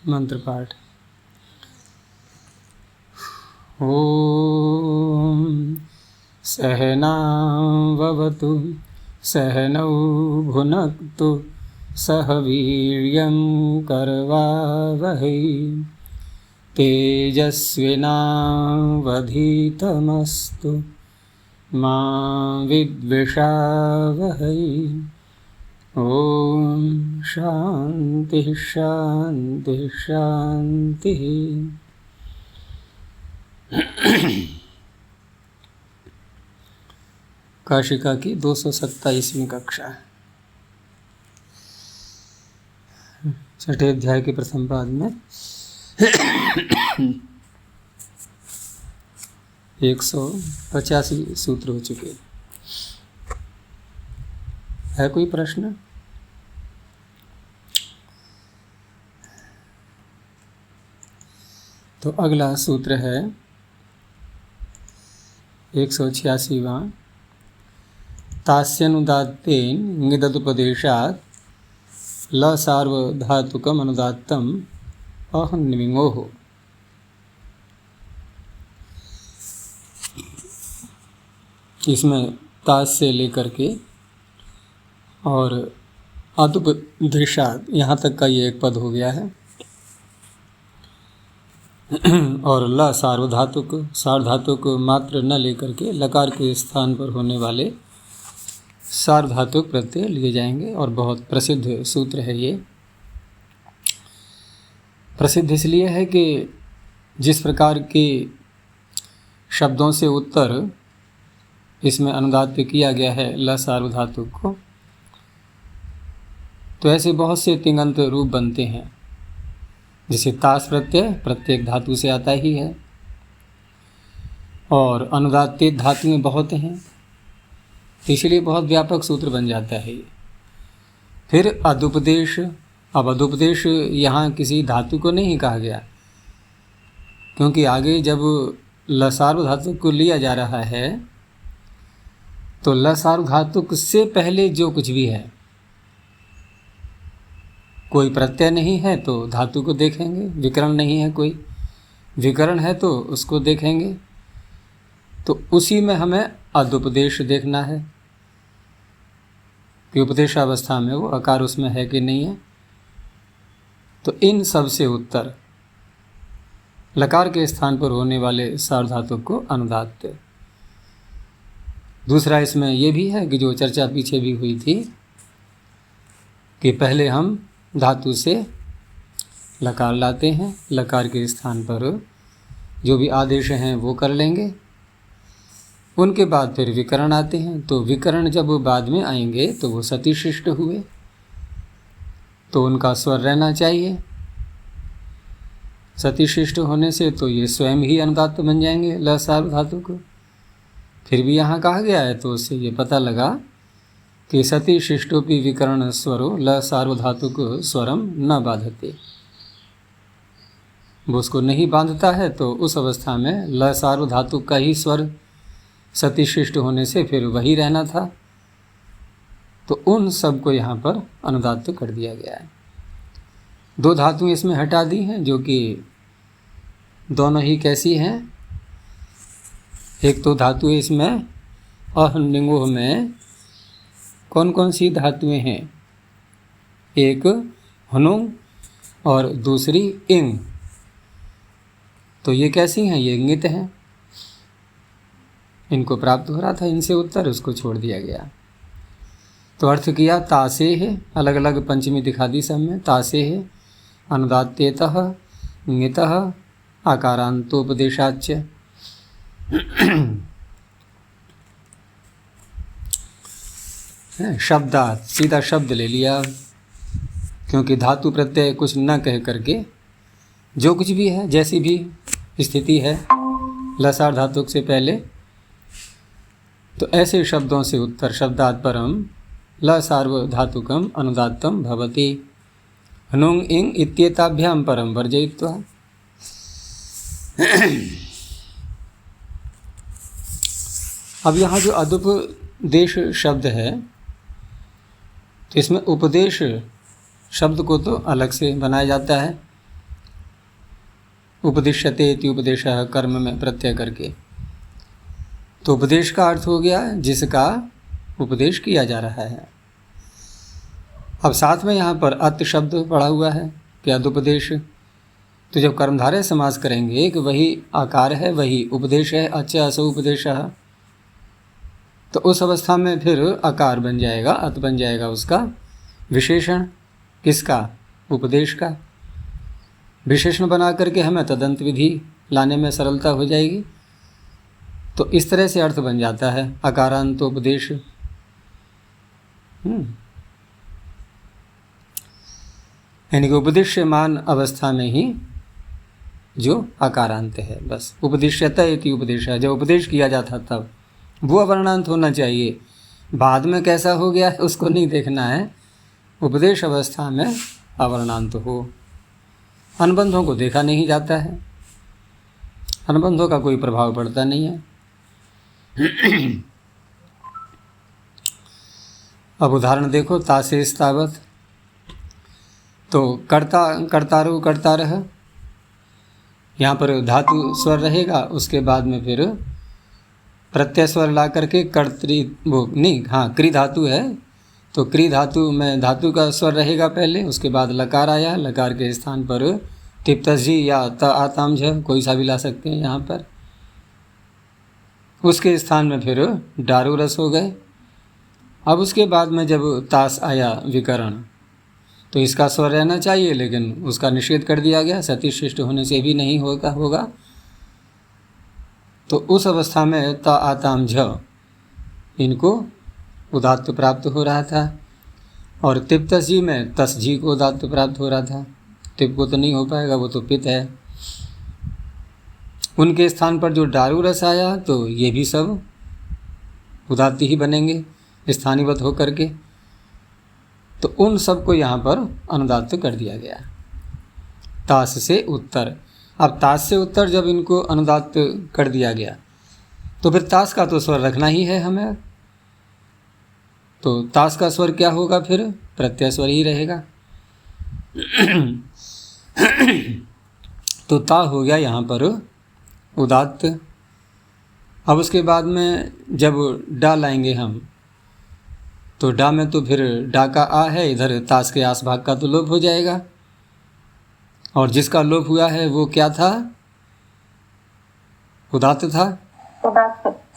मंत्र पाठ। ओम सहनाववतु सहनौ भुनक्तु सह वीर्यं करवावहै तेजस्विनावधीतमस्तु मा विद्विषावहै। ओम शांति शांति शांति। काशिका की 227वीं कक्षा, छठे अध्याय के प्रथम पाद में 185 सूत्र हो चुके। है कोई प्रश्न? तो अगला सूत्र है 186वां। तास्यनुदात्तेन ङिददुपदेशात् ल सार्वधातुकम् अनुदात्तम् अहन्निमिङोः। इसमें तास से लेकर के और अदुपदेशात् यहाँ तक का ये एक पद हो गया है। और ल सार्वधातुक मात्र न लेकर के लकार के स्थान पर होने वाले सार्वधातुक प्रत्यय लिए जाएंगे। और बहुत प्रसिद्ध सूत्र है ये। प्रसिद्ध इसलिए है कि जिस प्रकार के शब्दों से उत्तर इसमें अनुदात्त किया गया है ल सार्वधातुक को, तो ऐसे बहुत से तिङन्त रूप बनते हैं। जैसे तास प्रत्यय प्रत्येक धातु से आता ही है, और अनुदात्तित धातुएं बहुत हैं, इसलिए बहुत व्यापक सूत्र बन जाता है ये। फिर अदुपदेश। अब अदुपदेश यहाँ किसी धातु को नहीं कहा गया, क्योंकि आगे जब ल सार्वधातुक को लिया जा रहा है तो ल सार्वधातुक से पहले जो कुछ भी है, कोई प्रत्यय नहीं है तो धातु को देखेंगे, विकरण नहीं है कोई, विकरण है तो उसको देखेंगे। तो उसी में हमें अदुपदेश देखना है कि उपदेशावस्था में वो अकार उसमें है कि नहीं है। तो इन सब से उत्तर लकार के स्थान पर होने वाले सार्वधातुक को अनुदात्त। दूसरा इसमें ये भी है कि जो चर्चा पीछे भी हुई थी कि पहले हम धातु से लकार लाते हैं, लकार के स्थान पर जो भी आदेश हैं वो कर लेंगे, उनके बाद फिर विकरण आते हैं। तो विकरण जब बाद में आएंगे तो वो सतिशिष्ट हुए, तो उनका स्वर रहना चाहिए। सतिशिष्ट होने से तो ये स्वयं ही अनुदात्त बन जाएंगे ल सार्वधातुक। फिर भी यहाँ कहा गया है तो उससे ये पता लगा कि सतिशिष्टोपि विकरण स्वरो ल सार्वधातुक स्वरम न बाधते। वो उसको नहीं बांधता है, तो उस अवस्था में ल सार्वधातुक का ही स्वर सतिशिष्ट होने से फिर वही रहना था। तो उन सब को यहाँ पर अनुदात्त कर दिया गया है। दो धातुएं इसमें हटा दी हैं, जो कि दोनों ही कैसी हैं। एक तो धातु इसमें अहन्निङोः में कौन कौन सी धातुएं हैं, एक हनुङ और दूसरी इङ। तो ये कैसी हैं? ये ङित हैं। इनको प्राप्त हो रहा था इनसे उत्तर, उसको छोड़ दिया गया। तो अर्थ किया तासे है, अलग अलग पंचमी दिखा दी सब में। तासे है अनुदात्तेतः ङितः आकारान्तोपदेशाच्च। शब्दात्, सीधा शब्द ले लिया, क्योंकि धातु प्रत्यय कुछ न कह करके जो कुछ भी है, जैसी भी स्थिति है लसार धातुक से पहले, तो ऐसे शब्दों से उत्तर शब्दात् परम ल सार्वधातुकम अनुदात्तम भवति। हनुङ इङ इत्येताभ्याम परम वर्जयित्वा। अब यहाँ जो अदुपदेश शब्द है, तो इसमें उपदेश शब्द को तो अलग से बनाया जाता है, उपदिश्यते इति उपदेशः कर्म में प्रत्यय करके। तो उपदेश का अर्थ हो गया जिसका उपदेश किया जा रहा है। अब साथ में यहाँ पर अत शब्द पढ़ा हुआ है कि अदुपदेश। तो जब कर्मधारय समास करेंगे कि वही आकार है, वही उपदेश है, अच्छा असो उपदेशः, तो उस अवस्था में फिर आकार बन जाएगा, अत बन जाएगा उसका विशेषण। किसका? उपदेश का। विशेषण बना करके हमें तदंत विधि लाने में सरलता हो जाएगी। तो इस तरह से अर्थ बन जाता है अकारांत उपदेश। यानी कि उपदिश्यमान अवस्था में ही जो अकारांत है, बस उपदिश्यता इति उपदेश है। जब उपदेश किया जाता तब वो अवर्णांत होना चाहिए। बाद में कैसा हो गया है उसको नहीं देखना है, उपदेश अवस्था में अवर्णांत हो। अनुबंधों को देखा नहीं जाता है, अनुबंधों का कोई प्रभाव पड़ता नहीं है। अब उदाहरण देखो, तासेस तावत। तो कर्ता कर्तारु कर्तारः, यहाँ पर धातु स्वर रहेगा, उसके बाद में फिर प्रत्यय स्वर ला करके कर्तृ वो नहीं, हाँ क्री धातु है तो क्री धातु में धातु का स्वर रहेगा पहले, उसके बाद लकार आया, लकार के स्थान पर तिप्तजी या त आताम झ कोई सा भी ला सकते हैं यहाँ पर। उसके स्थान में फिर डारू रस हो गए। अब उसके बाद में जब तास आया विकरण, तो इसका स्वर रहना चाहिए लेकिन उसका निषेध कर दिया गया, सतिशिष्ट होने से भी नहीं होगा। तो उस अवस्था में त आताम झ इनको उदात्त प्राप्त हो रहा था, और तिप्तजी में तसजी को उदात्त प्राप्त हो रहा था। तिप को तो नहीं हो पाएगा, वो तो पित है। उनके स्थान पर जो डारू रस आया तो ये भी सब उदात्त ही बनेंगे स्थानीवत होकर के। तो उन सब को यहाँ पर अनुदात्त कर दिया गया तास से उत्तर। अब तास से उत्तर जब इनको अनुदात्त कर दिया गया तो फिर तास का तो स्वर रखना ही है हमें। तो तास का स्वर क्या होगा? फिर प्रत्यय स्वर ही रहेगा। तो ता हो गया यहाँ पर उदात्त। अब उसके बाद में जब डा लाएंगे हम, तो डा में तो फिर डा का आ है, इधर तास के आस भाग का तो लोप हो जाएगा। और जिसका लोप हुआ है वो क्या था? उदात्त था।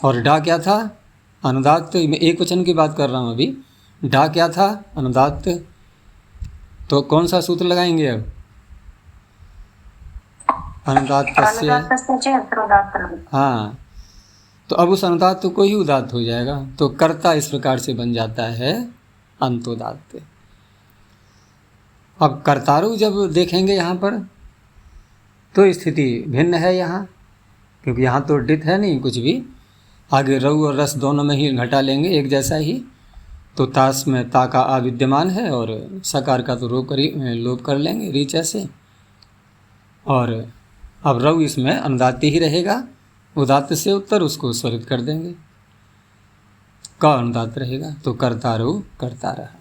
और डा क्या था? अनुदात्त। मैं एक वचन की बात कर रहा हूँ अभी। डा क्या था? अनुदात्त। तो कौन सा सूत्र लगाएंगे अब? अनुदात्त से। हाँ, तो अब उस अनुदात्त को ही उदात्त हो जाएगा। तो कर्ता इस प्रकार से बन जाता है अंतोदात्त। अब कर्तारु जब देखेंगे यहाँ पर तो स्थिति भिन्न है यहाँ, क्योंकि यहाँ तो डित है नहीं कुछ भी। आगे रऊ और रस दोनों में ही घटा लेंगे एक जैसा ही। तो तास में ता का आ विद्यमान है और सकार का तो लोप कर लेंगे रीचा से। और अब रऊ इसमें अनुदात्त ही रहेगा, उदात्त से उत्तर उसको स्वरित कर देंगे, का अनुदात्त रहेगा। तो कर्तारु करता रहा।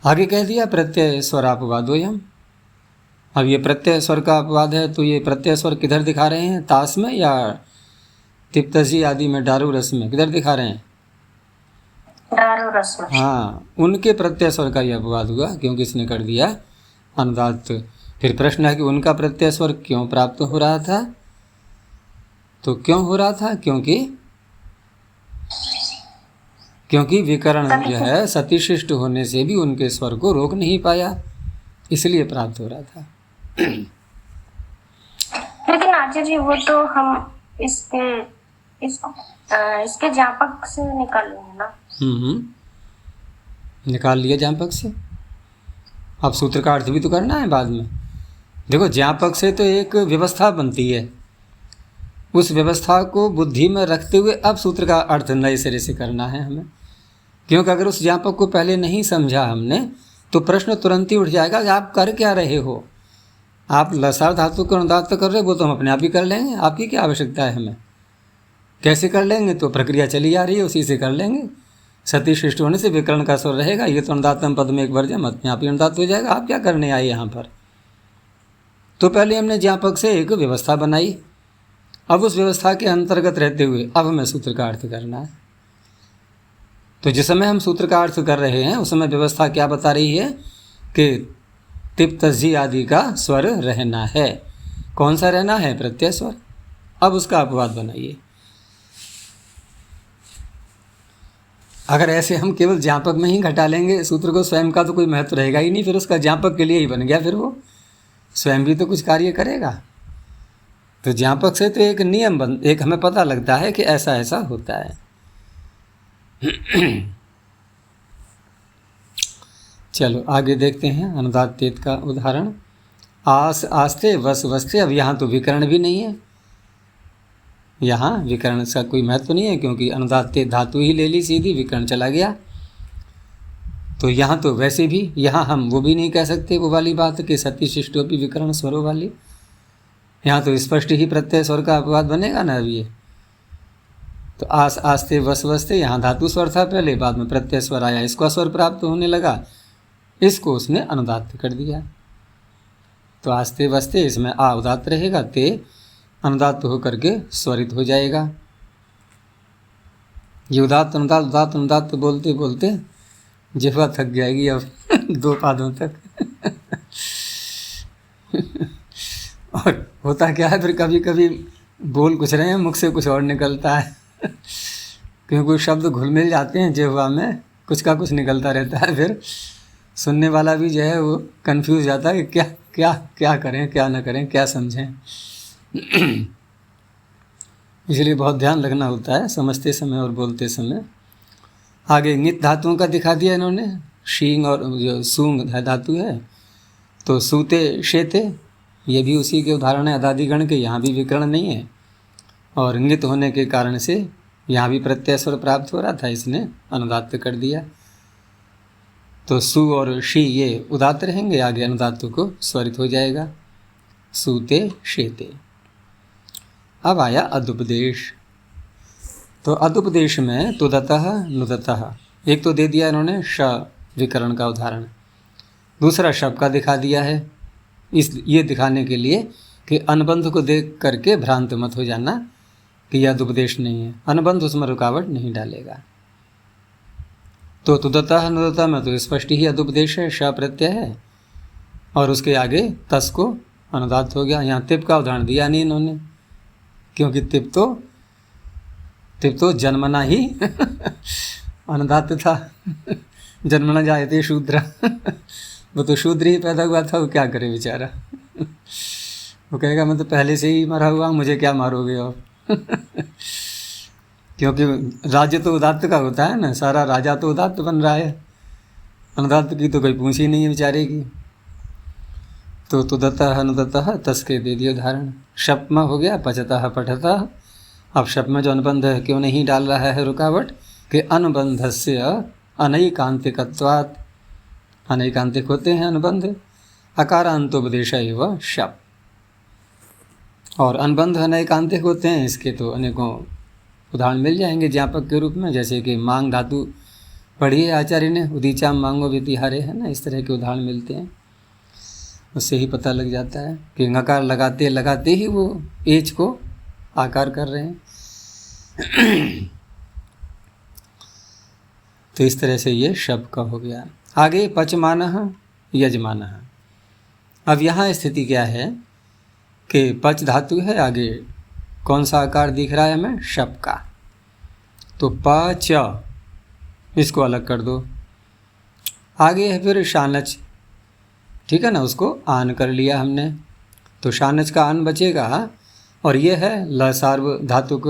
आगे कह दिया प्रत्यय स्वरापवादोयम। अब ये प्रत्यय स्वर का अपवाद है, तो ये प्रत्यय स्वर किधर दिखा रहे हैं? तास में या तिप्तजी आदि में डारू रस में? किधर दिखा रहे हैं? डारू रस में। हाँ, उनके प्रत्यय स्वर का यह अपवाद हुआ क्योंकि इसने कर दिया अनुदात्त। फिर प्रश्न है कि उनका प्रत्यय स्वर क्यों प्राप्त हो रहा था? तो क्यों हो रहा था? क्योंकि विकरण जो है सतिशिष्ट होने से भी उनके स्वर को रोक नहीं पाया, इसलिए प्राप्त हो रहा था। लेकिन आचार्य जी वो तो हम इसके ज्ञापक से निकाल लेंगे ना। निकाल लिया ज्ञापक से। अब सूत्र का अर्थ भी तो करना है बाद में। देखो, ज्ञापक से तो एक व्यवस्था बनती है, उस व्यवस्था को बुद्धि में रखते हुए अब सूत्र का अर्थ नए सिरे से करना है हमें। क्योंकि अगर उस ज्ञापक को पहले नहीं समझा हमने तो प्रश्न तुरंत ही उठ जाएगा कि आप कर क्या रहे हो। आप लसार धातु को अनुदात्त कर रहे हो, वो तो हम अपने आप ही कर लेंगे, आपकी क्या आवश्यकता है हमें। कैसे कर लेंगे? तो प्रक्रिया चली आ रही है, उसी से कर लेंगे। सतिशिष्ट होने से विकरण का स्वर रहेगा, ये तो अनुदात्तम पद में एक वर्जम अपने आप ही अनुदात्त हो जाएगा। आप क्या करने आए यहाँ पर? तो पहले हमने ज्ञापक से एक व्यवस्था बनाई, अब उस व्यवस्था के अंतर्गत रहते हुए अब हमें सूत्र का अर्थ करना है। तो जिस समय हम सूत्र का अर्थ कर रहे हैं उस समय व्यवस्था क्या बता रही है कि तिप तस्जी आदि का स्वर रहना है। कौन सा रहना है? प्रत्यय स्वर। अब उसका अपवाद बनाइए। अगर ऐसे हम केवल ज्ञापक में ही घटा लेंगे सूत्र को, स्वयं का तो कोई महत्व रहेगा ही नहीं, फिर उसका ज्ञापक के लिए ही बन गया, फिर वो स्वयं भी तो कुछ कार्य करेगा। तो ज्ञापक से तो एक नियम एक हमें पता लगता है कि ऐसा ऐसा होता है। चलो आगे देखते हैं अनुदात तेत का उदाहरण। आस आस्ते वस वस्ते। अब यहाँ तो विकरण भी नहीं है, यहाँ विकरण का कोई महत्व नहीं है क्योंकि अनुदात तेत धातु ही ले ली सीधी, विकरण चला गया। तो यहाँ तो वैसे भी यहाँ हम वो भी नहीं कह सकते वो वाली बात कि सती शिष्टोपी विकरण स्वरों वाली। यहाँ तो स्पष्ट ही प्रत्यय स्वर का अपवाद बनेगा ना। अब ये तो आस आस्ते वस वस्ते, यहाँ धातु स्वर था पहले, बाद में प्रत्यय स्वर आया, इसका स्वर प्राप्त होने लगा, इसको उसने अनुदात कर दिया। तो आस्ते वस्ते इसमें आ उदात्त रहेगा, ते अनुदात्त होकर के स्वरित हो जाएगा। ये उदात्त अनुदात्त बोलते बोलते जिह्वा थक जाएगी अब दो पादों तक। और होता क्या है फिर कभी कभी बोल कुछ रहे हैं, मुख से कुछ और निकलता है। क्योंकि शब्द घुल मिल जाते हैं जिह्वा में, कुछ का कुछ निकलता रहता है, फिर सुनने वाला भी जो है वो कंफ्यूज जाता है कि क्या क्या क्या करें, क्या ना करें, क्या समझें। इसलिए बहुत ध्यान रखना होता है समझते समय और बोलते समय। आगे नित धातुओं का दिखा दिया इन्होंने, शींग और जो सूंग धातु है, तो सूते शेते ये भी उसी के उदाहरण है अदादिगण के। यहाँ भी विकरण नहीं है और नित होने के कारण से यहाँ भी प्रत्यय स्वर प्राप्त हो रहा था, इसने अनुदात्त कर दिया। तो सु और शी ये उदात्त रहेंगे, आगे अनुदात्त को स्वरित हो जाएगा, सूते शेते। अब आया अदुपदेश। तो अदुपदेश में तुदतः नुदतः, एक तो दे दिया इन्होंने श विकरण का उदाहरण, दूसरा शब का दिखा दिया है, ये दिखाने के लिए कि अनुबंध को देख करके भ्रांत मत हो जाना कि यह अदुपदेश नहीं है, अनुबंध उसमें रुकावट नहीं डालेगा। तो तुदतः नुदतः में तो स्पष्ट ही अदुपदेश है, श प्रत्यय है और उसके आगे तस को अनुदात हो गया। यहाँ तिप का उदाहरण दिया नहीं इन्होंने, क्योंकि तिप तो जन्मना ही अनुदात था। जन्मना जायते शूद्र। वो तो शूद्र ही पैदा हुआ था, वो क्या करे बेचारा। वो कहेगा मैं तो पहले से ही मरा हुआ, मुझे क्या मारोगे आप। क्योंकि राज्य तो उदात्त का होता है ना, सारा राजा तो उदात्त बन रहा है, अनुदात्त की तो कोई पूछ ही नहीं है बेचारे की। तो तुदतः अनुदतः तस के दे दिए उदाहरण। शप में हो गया पचतः पठतः। अब शप में जो अनुबंध है क्यों नहीं डाल रहा है रुकावट कि अनुबंधस्य अनैकांतिकत्वात्, अनैकांतिक होते हैं अनुबंध, अकारांतोपदेश एवं शप। और अनुबंध अनैकांतिक होते हैं, इसके तो अनेकों उदाहरण मिल जाएंगे ज्ञापक के रूप में, जैसे कि मांग धातु पढ़ी है आचार्य ने, उदीचा मांगो वितिहारे, है ना, इस तरह के उदाहरण मिलते हैं। उससे ही पता लग जाता है कि नकार लगाते लगाते ही वो एज को आकार कर रहे हैं। तो इस तरह से ये शब्द का हो गया। आगे पचमानः यजमानः। अब यहाँ स्थिति क्या है कि पच धातु है, आगे कौन सा आकार दिख रहा है हमें? शप का। तो पच, इसको अलग कर दो। आगे है फिर शानच, ठीक है ना, उसको आन कर लिया हमने, तो शानच का आन बचेगा। और ये है ल सार्व धातुक।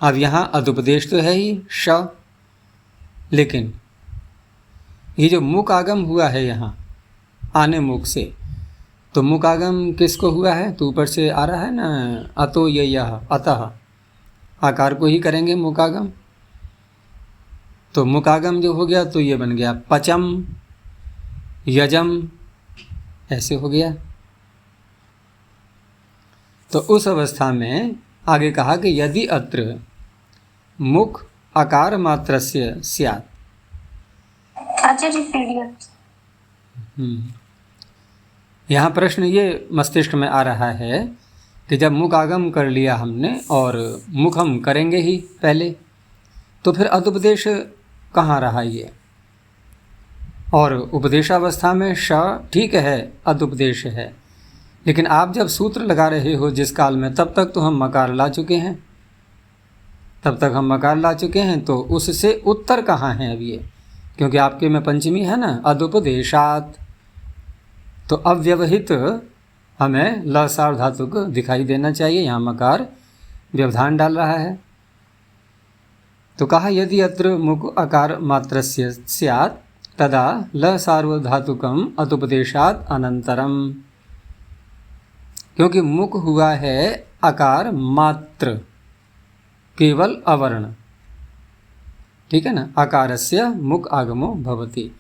अब यहाँ अदुपदेश तो है ही श, लेकिन ये जो मुख आगम हुआ है यहाँ आने मुख से, तो मुख आगम किसको हुआ है? तो ऊपर से आ रहा है ना, अतो ये यह अतः, आकार को ही करेंगे मुखागम। तो मुखागम जो हो गया तो ये बन गया पचम यजम, ऐसे हो गया। तो उस अवस्था में आगे कहा कि यदि अत्र मुख आकार मात्रस्य स्यात्। आचार्य पीडीएफ। यहाँ प्रश्न ये मस्तिष्क में आ रहा है कि जब मुख आगम कर लिया हमने और मुख हम करेंगे ही पहले, तो फिर अदुपदेश कहाँ रहा ये? और उपदेशावस्था में श ठीक है, अदुपदेश है, लेकिन आप जब सूत्र लगा रहे हो जिस काल में, तब तक तो हम मकार ला चुके हैं, तो उससे उत्तर कहाँ है अब ये? क्योंकि आपके में पंचमी है ना, अदुपदेशात, तो अव्यवहित हमें ल सार धातु को दिखाई देना चाहिए। यहाँ मकार व्यवधान डाल रहा है। तो कहा यदि अत्र मुख आकार मात्रस्य स्यात् तदा ल सार्वधातुकम अदुपदेशात अनंतरम, क्योंकि मुख हुआ है आकार मात्र, केवल अवर्ण, ठीक है ना। आकारस्य मुख आगमो भवति,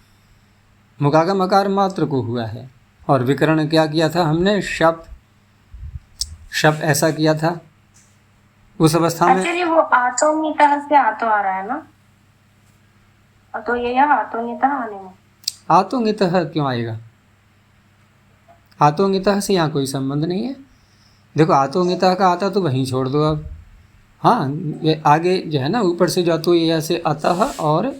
मुखागम आकार मात्र को हुआ है। और विकरण क्या किया था हमने? शप ऐसा किया था उस अवस्था में। आचार्य वो आतोंगितः से आतो आ रहा है ना, तो ये आतोंगितः आने में आतोंगितः क्यों आएगा? आतोंगितः से यहाँ कोई संबंध नहीं है। देखो आतोंगितः का आता तो वहीं छोड़ दो अब। हाँ, ये आगे जो है ना ऊपर से जो तो ये ऐसे अतः और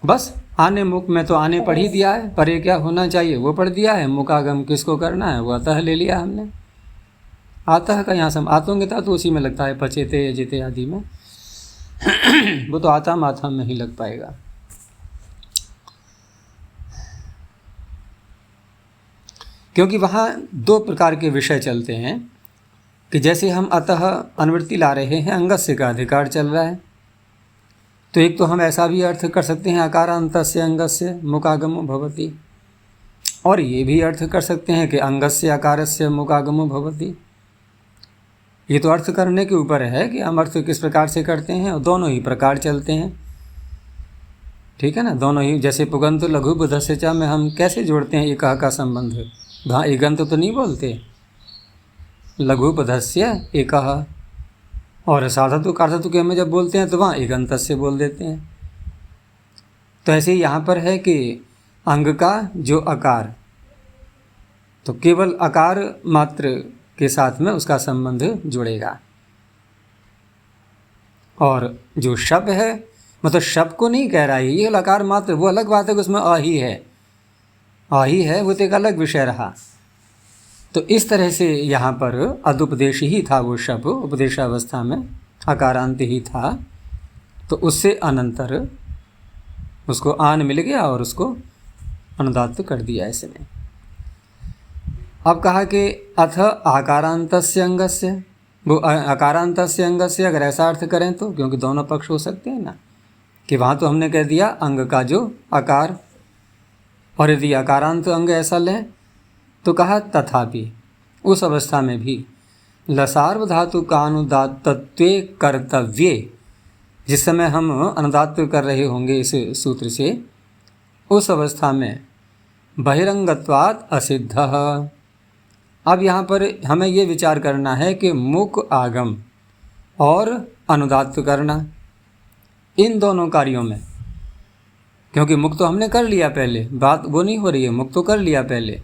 बस आने मुख में तो आने पढ़ ही दिया है, पर ये क्या होना चाहिए वो पढ़ दिया है। मुखागम किसको करना है वो अतः ले लिया हमने। अतः का यहाँ सम आतोंगिता तो उसी में लगता है, पचेते यजिते आदि में वो तो आता माथा में ही लग पाएगा। क्योंकि वहाँ दो प्रकार के विषय चलते हैं कि जैसे हम अतः अनुवृत्ति ला रहे हैं, अंगस्य का अधिकार चल रहा है, तो एक तो हम ऐसा भी अर्थ कर सकते हैं अकारान्तस्य अंगस्य मुखागमो भवति, और ये भी अर्थ कर सकते हैं कि अंगस्य अकारस्य मुखागमो भवति। ये तो अर्थ करने के ऊपर है कि हम अर्थ किस प्रकार से करते हैं, और दोनों ही प्रकार चलते हैं, ठीक है ना। दोनों ही, जैसे पुगंत लघु बुधस्य च में हम कैसे जोड़ते हैं एकह का संबंध, वहाँ इगंत तो नहीं बोलते, लघु पधस्य एकह, और साधतु कार्धतु के में जब बोलते हैं तो वहाँ इगंत से बोल देते हैं। तो ऐसे ही यहाँ पर है कि अंग का जो आकार, तो केवल आकार मात्र के साथ में उसका संबंध जुड़ेगा, और जो शब्द है मतलब शब्द को नहीं कह रहा है ये आकार मात्र, वो अलग बात है कि उसमें आ ही है, वो तो एक अलग विषय रहा। तो इस तरह से यहाँ पर अदुपदेश ही था वो शब्द, उपदेशावस्था में आकारांत ही था, तो उससे अनंतर उसको आन मिल गया और उसको अनुदात्त कर दिया इसने। अब कहा कि अथ आकारांतस्य अंगस्य, वो आकारांतस्य अंगस्य अगर ऐसा अर्थ करें तो, क्योंकि दोनों पक्ष हो सकते हैं ना, कि वहाँ तो हमने कह दिया अंग का जो आकार, और यदि आकारांत अंग ऐसा लें तो कहा तथापि उस अवस्था में भी लसार्वधातु का अनुदात्तत्वे कर्तव्ये, जिस समय हम अनुदात्त कर रहे होंगे इस सूत्र से, उस अवस्था में बहिरंगत्वात् असिद्धः। अब यहाँ पर हमें ये विचार करना है कि मुख आगम और अनुदात्त करना, इन दोनों कार्यों में, क्योंकि मुख तो हमने कर लिया पहले, बात वो नहीं हो रही है, मुख तो कर लिया पहले,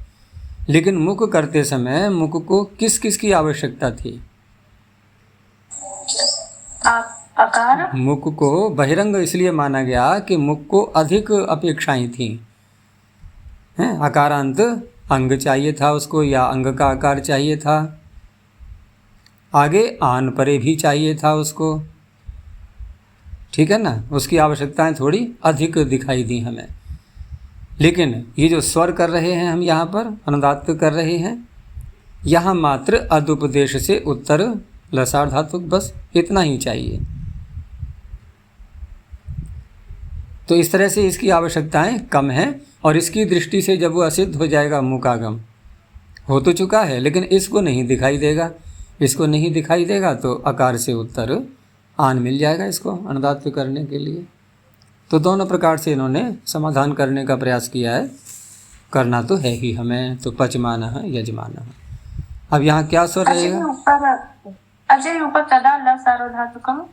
लेकिन मुख करते समय मुख को किस किस की आवश्यकता थी? आकार। मुख को बहिरंग इसलिए माना गया कि मुख को अधिक अपेक्षाएं थी, हैं, आकारांत अंग चाहिए था उसको, या अंग का आकार चाहिए था, आगे आन परे भी चाहिए था उसको, ठीक है ना, उसकी आवश्यकताएं थोड़ी अधिक दिखाई दी हमें। लेकिन ये जो स्वर कर रहे हैं हम यहाँ पर अनुदात्त कर रहे हैं, यहाँ मात्र अदुपदेश से उत्तर लसार धातु, बस इतना ही चाहिए। तो इस तरह से इसकी आवश्यकताएं कम हैं, और इसकी दृष्टि से जब वो असिद्ध हो जाएगा, मुखागम हो तो चुका है लेकिन इसको नहीं दिखाई देगा, तो आकार से उत्तर आन मिल जाएगा इसको अनुदात्त करने के लिए। तो दोनों प्रकार से इन्होंने समाधान करने का प्रयास किया है, करना तो है ही हमें। तो पचमानः यजमानः, अब यहाँ क्या स्वर रहेगा? अजय ऊपर तदा ल सार्वधातुकम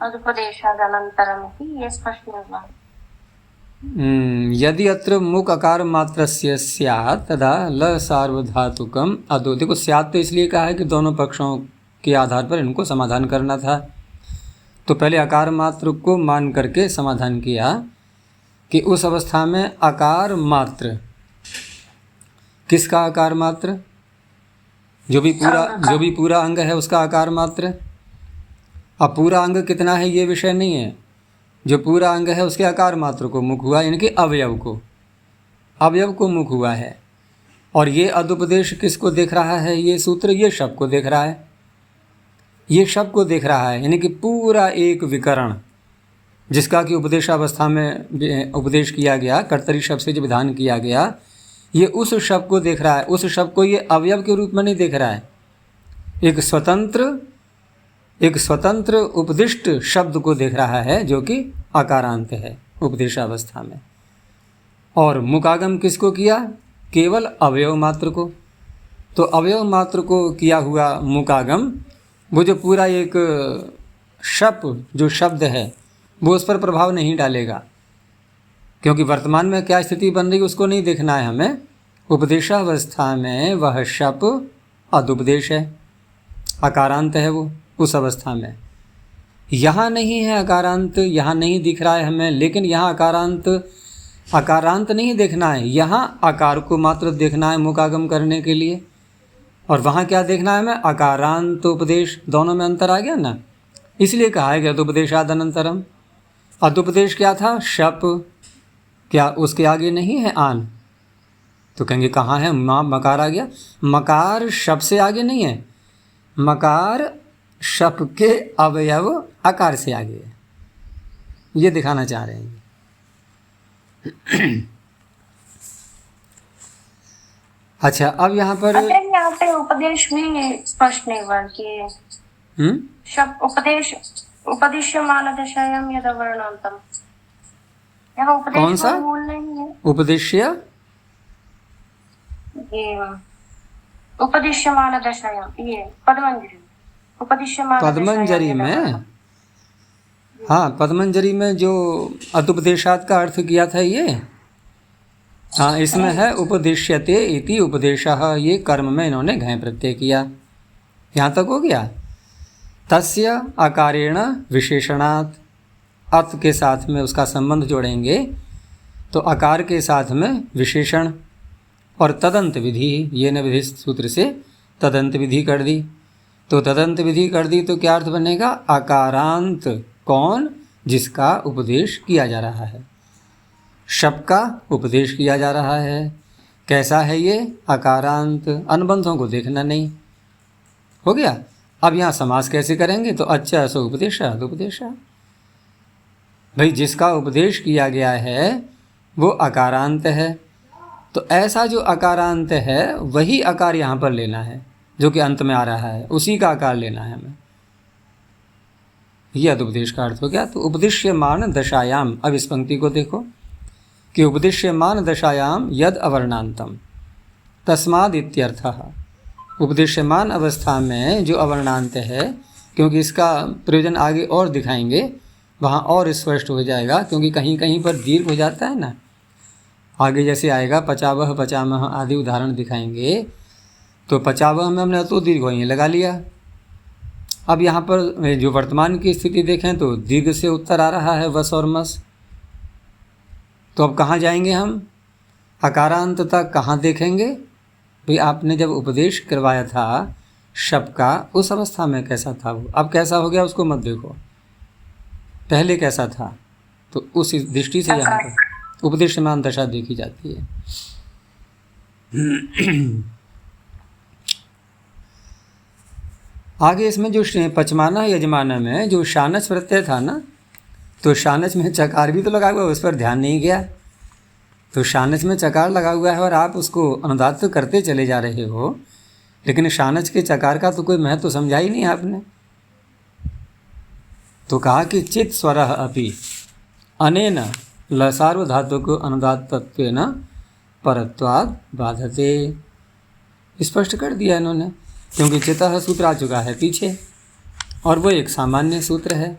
अदुपदेशादनंतरम, ये स्पष्ट होगा। यदि अत्र मुक अकार मात्रस्य स्यात् तदा ल सार्वधातुकम अदो। देखो स्यात् तो इसलिए कहा है कि दोनों पक्षों के आधार पर इनको समाधान करना था। तो पहले अकार मात्र को मान करके समाधान किया कि उस अवस्था में आकार मात्र, किसका आकार मात्र? जो भी पूरा अंग है उसका आकार मात्र। अब पूरा अंग कितना है ये विषय नहीं है, जो पूरा अंग है उसके आकार मात्र को मुख हुआ, यानी कि अवयव को मुख हुआ है। और ये अदुपदेश किसको देख रहा है? ये सूत्र ये शब्द को देख रहा है, ये शब्द को देख रहा है, यानी कि पूरा एक विकरण जिसका कि उपदेशावस्था में उपदेश किया गया, कर्तरी शब्द से जो विधान किया गया, ये उस शब्द को देख रहा है। उस शब्द को ये अवयव के रूप में नहीं देख रहा है, एक स्वतंत्र उपदिष्ट शब्द को देख रहा है जो कि आकारांत है उपदेशावस्था में। और मुकागम किसको किया? केवल अवयव मात्र को। तो अवयव मात्र को किया हुआ मुकागम, वो जो पूरा एक जो शब्द है वो उस पर प्रभाव नहीं डालेगा, क्योंकि वर्तमान में क्या स्थिति बन रही है उसको नहीं देखना है हमें। उपदेशावस्था में वह शप अदुपदेश है, आकारांत है वो उस अवस्था में। यहाँ नहीं है आकारांत, यहाँ नहीं दिख रहा है हमें, लेकिन यहाँ आकारांत नहीं देखना है, यहाँ आकार को मात्र देखना है मुकागम करने के लिए। और वहाँ क्या देखना है हमें? आकारांत उपदेश। दोनों में अंतर आ गया ना, इसलिए कहा है कि अदुपदेशाद अनंतरम। अदुपदेश क्या था? शप, क्या उसके आगे नहीं है आन? तो कहेंगे कहाँ है? मकार आ गया। मकार शप से आगे नहीं है, मकार शप के अवयव आकार से आगे है, ये दिखाना चाह रहे हैं। अच्छा, अब यहाँ पर उपदेश भी स्पष्ट नहीं हुआ कि शब्द उपदेश्यमान दशायाम यद वर्णांतम, यहाँ उपदेश कौन सा मूल नहीं है। उपदेश्य? ये उपदेश्यमान दशायाम, ये पद्मंजरी में, हाँ पद्मंजरी में जो अदुपदेशात का अर्थ किया था ये, हाँ इसमें है उपदेश्यते इति उपदेशः, ये कर्म में इन्होंने घय प्रत्यय किया। यहाँ तक हो गया। तस्य आकारेण विशेषणात्, अत के साथ में उसका संबंध जोड़ेंगे तो आकार के साथ में विशेषण। और तदंत विधि, ये न विधि सूत्र से तदंत विधि कर दी। तो तदंत विधि कर दी तो क्या अर्थ बनेगा? आकारांत कौन? जिसका उपदेश किया जा रहा है, शब्द का उपदेश किया जा रहा है। कैसा है ये? आकारांत। अनुबंधों को देखना नहीं। हो गया। अब यहाँ समास कैसे करेंगे? तो अच्छा सो उपदेशा अदुपदेशा, भाई जिसका उपदेश किया गया है वो आकारांत है, तो ऐसा जो आकारांत है वही आकार यहाँ पर लेना है, जो कि अंत में आ रहा है उसी का आकार लेना है हमें। यह अदुपदेश का अर्थ हो गया। तो उपदिश्यमान दशायाम, अब इस पंक्ति को देखो कि उपदिश्यमान दशायाम यद अवर्णांतम तस्माद इत्यर्थः। उपदिश्यमान अवस्था में जो अवर्णांत है, क्योंकि इसका प्रयोजन आगे और दिखाएंगे, वहाँ और स्पष्ट हो जाएगा, क्योंकि कहीं कहीं पर दीर्घ हो जाता है ना, आगे जैसे आएगा पचावह पचामह आदि उदाहरण दिखाएंगे। तो पचावह में हमने तो दीर्घ ही लगा लिया। अब यहाँ पर जो वर्तमान की स्थिति देखें तो दीर्घ से उत्तर आ रहा है वस और मस। तो अब कहाँ जाएंगे हम? अकारांत तक कहाँ देखेंगे? भाई आपने जब उपदेश करवाया था शब्द का, उस अवस्था में कैसा था वो, अब कैसा हो गया उसको मत देखो, पहले कैसा था। तो उस दृष्टि से यहाँ पर उपदेशमान दशा देखी जाती है। आगे इसमें जो पचमाना यजमाना में जो शानच प्रत्यय था ना, तो शानच में चकार भी तो लगा हुआ है, उस पर ध्यान नहीं गया। तो शानच में चकार लगा हुआ है और आप उसको अनुदात तो करते चले जा रहे हो, लेकिन शानच के चकार का तो कोई महत्व तो समझा ही नहीं आपने। तो कहा कि चित स्वरः अपि अनेन लसार्वधातुक अनुदात्तत्वेन परत्वाद बाधते, स्पष्ट कर दिया इन्होंने, क्योंकि चितः सूत्र आ चुका है पीछे और वो एक सामान्य सूत्र है,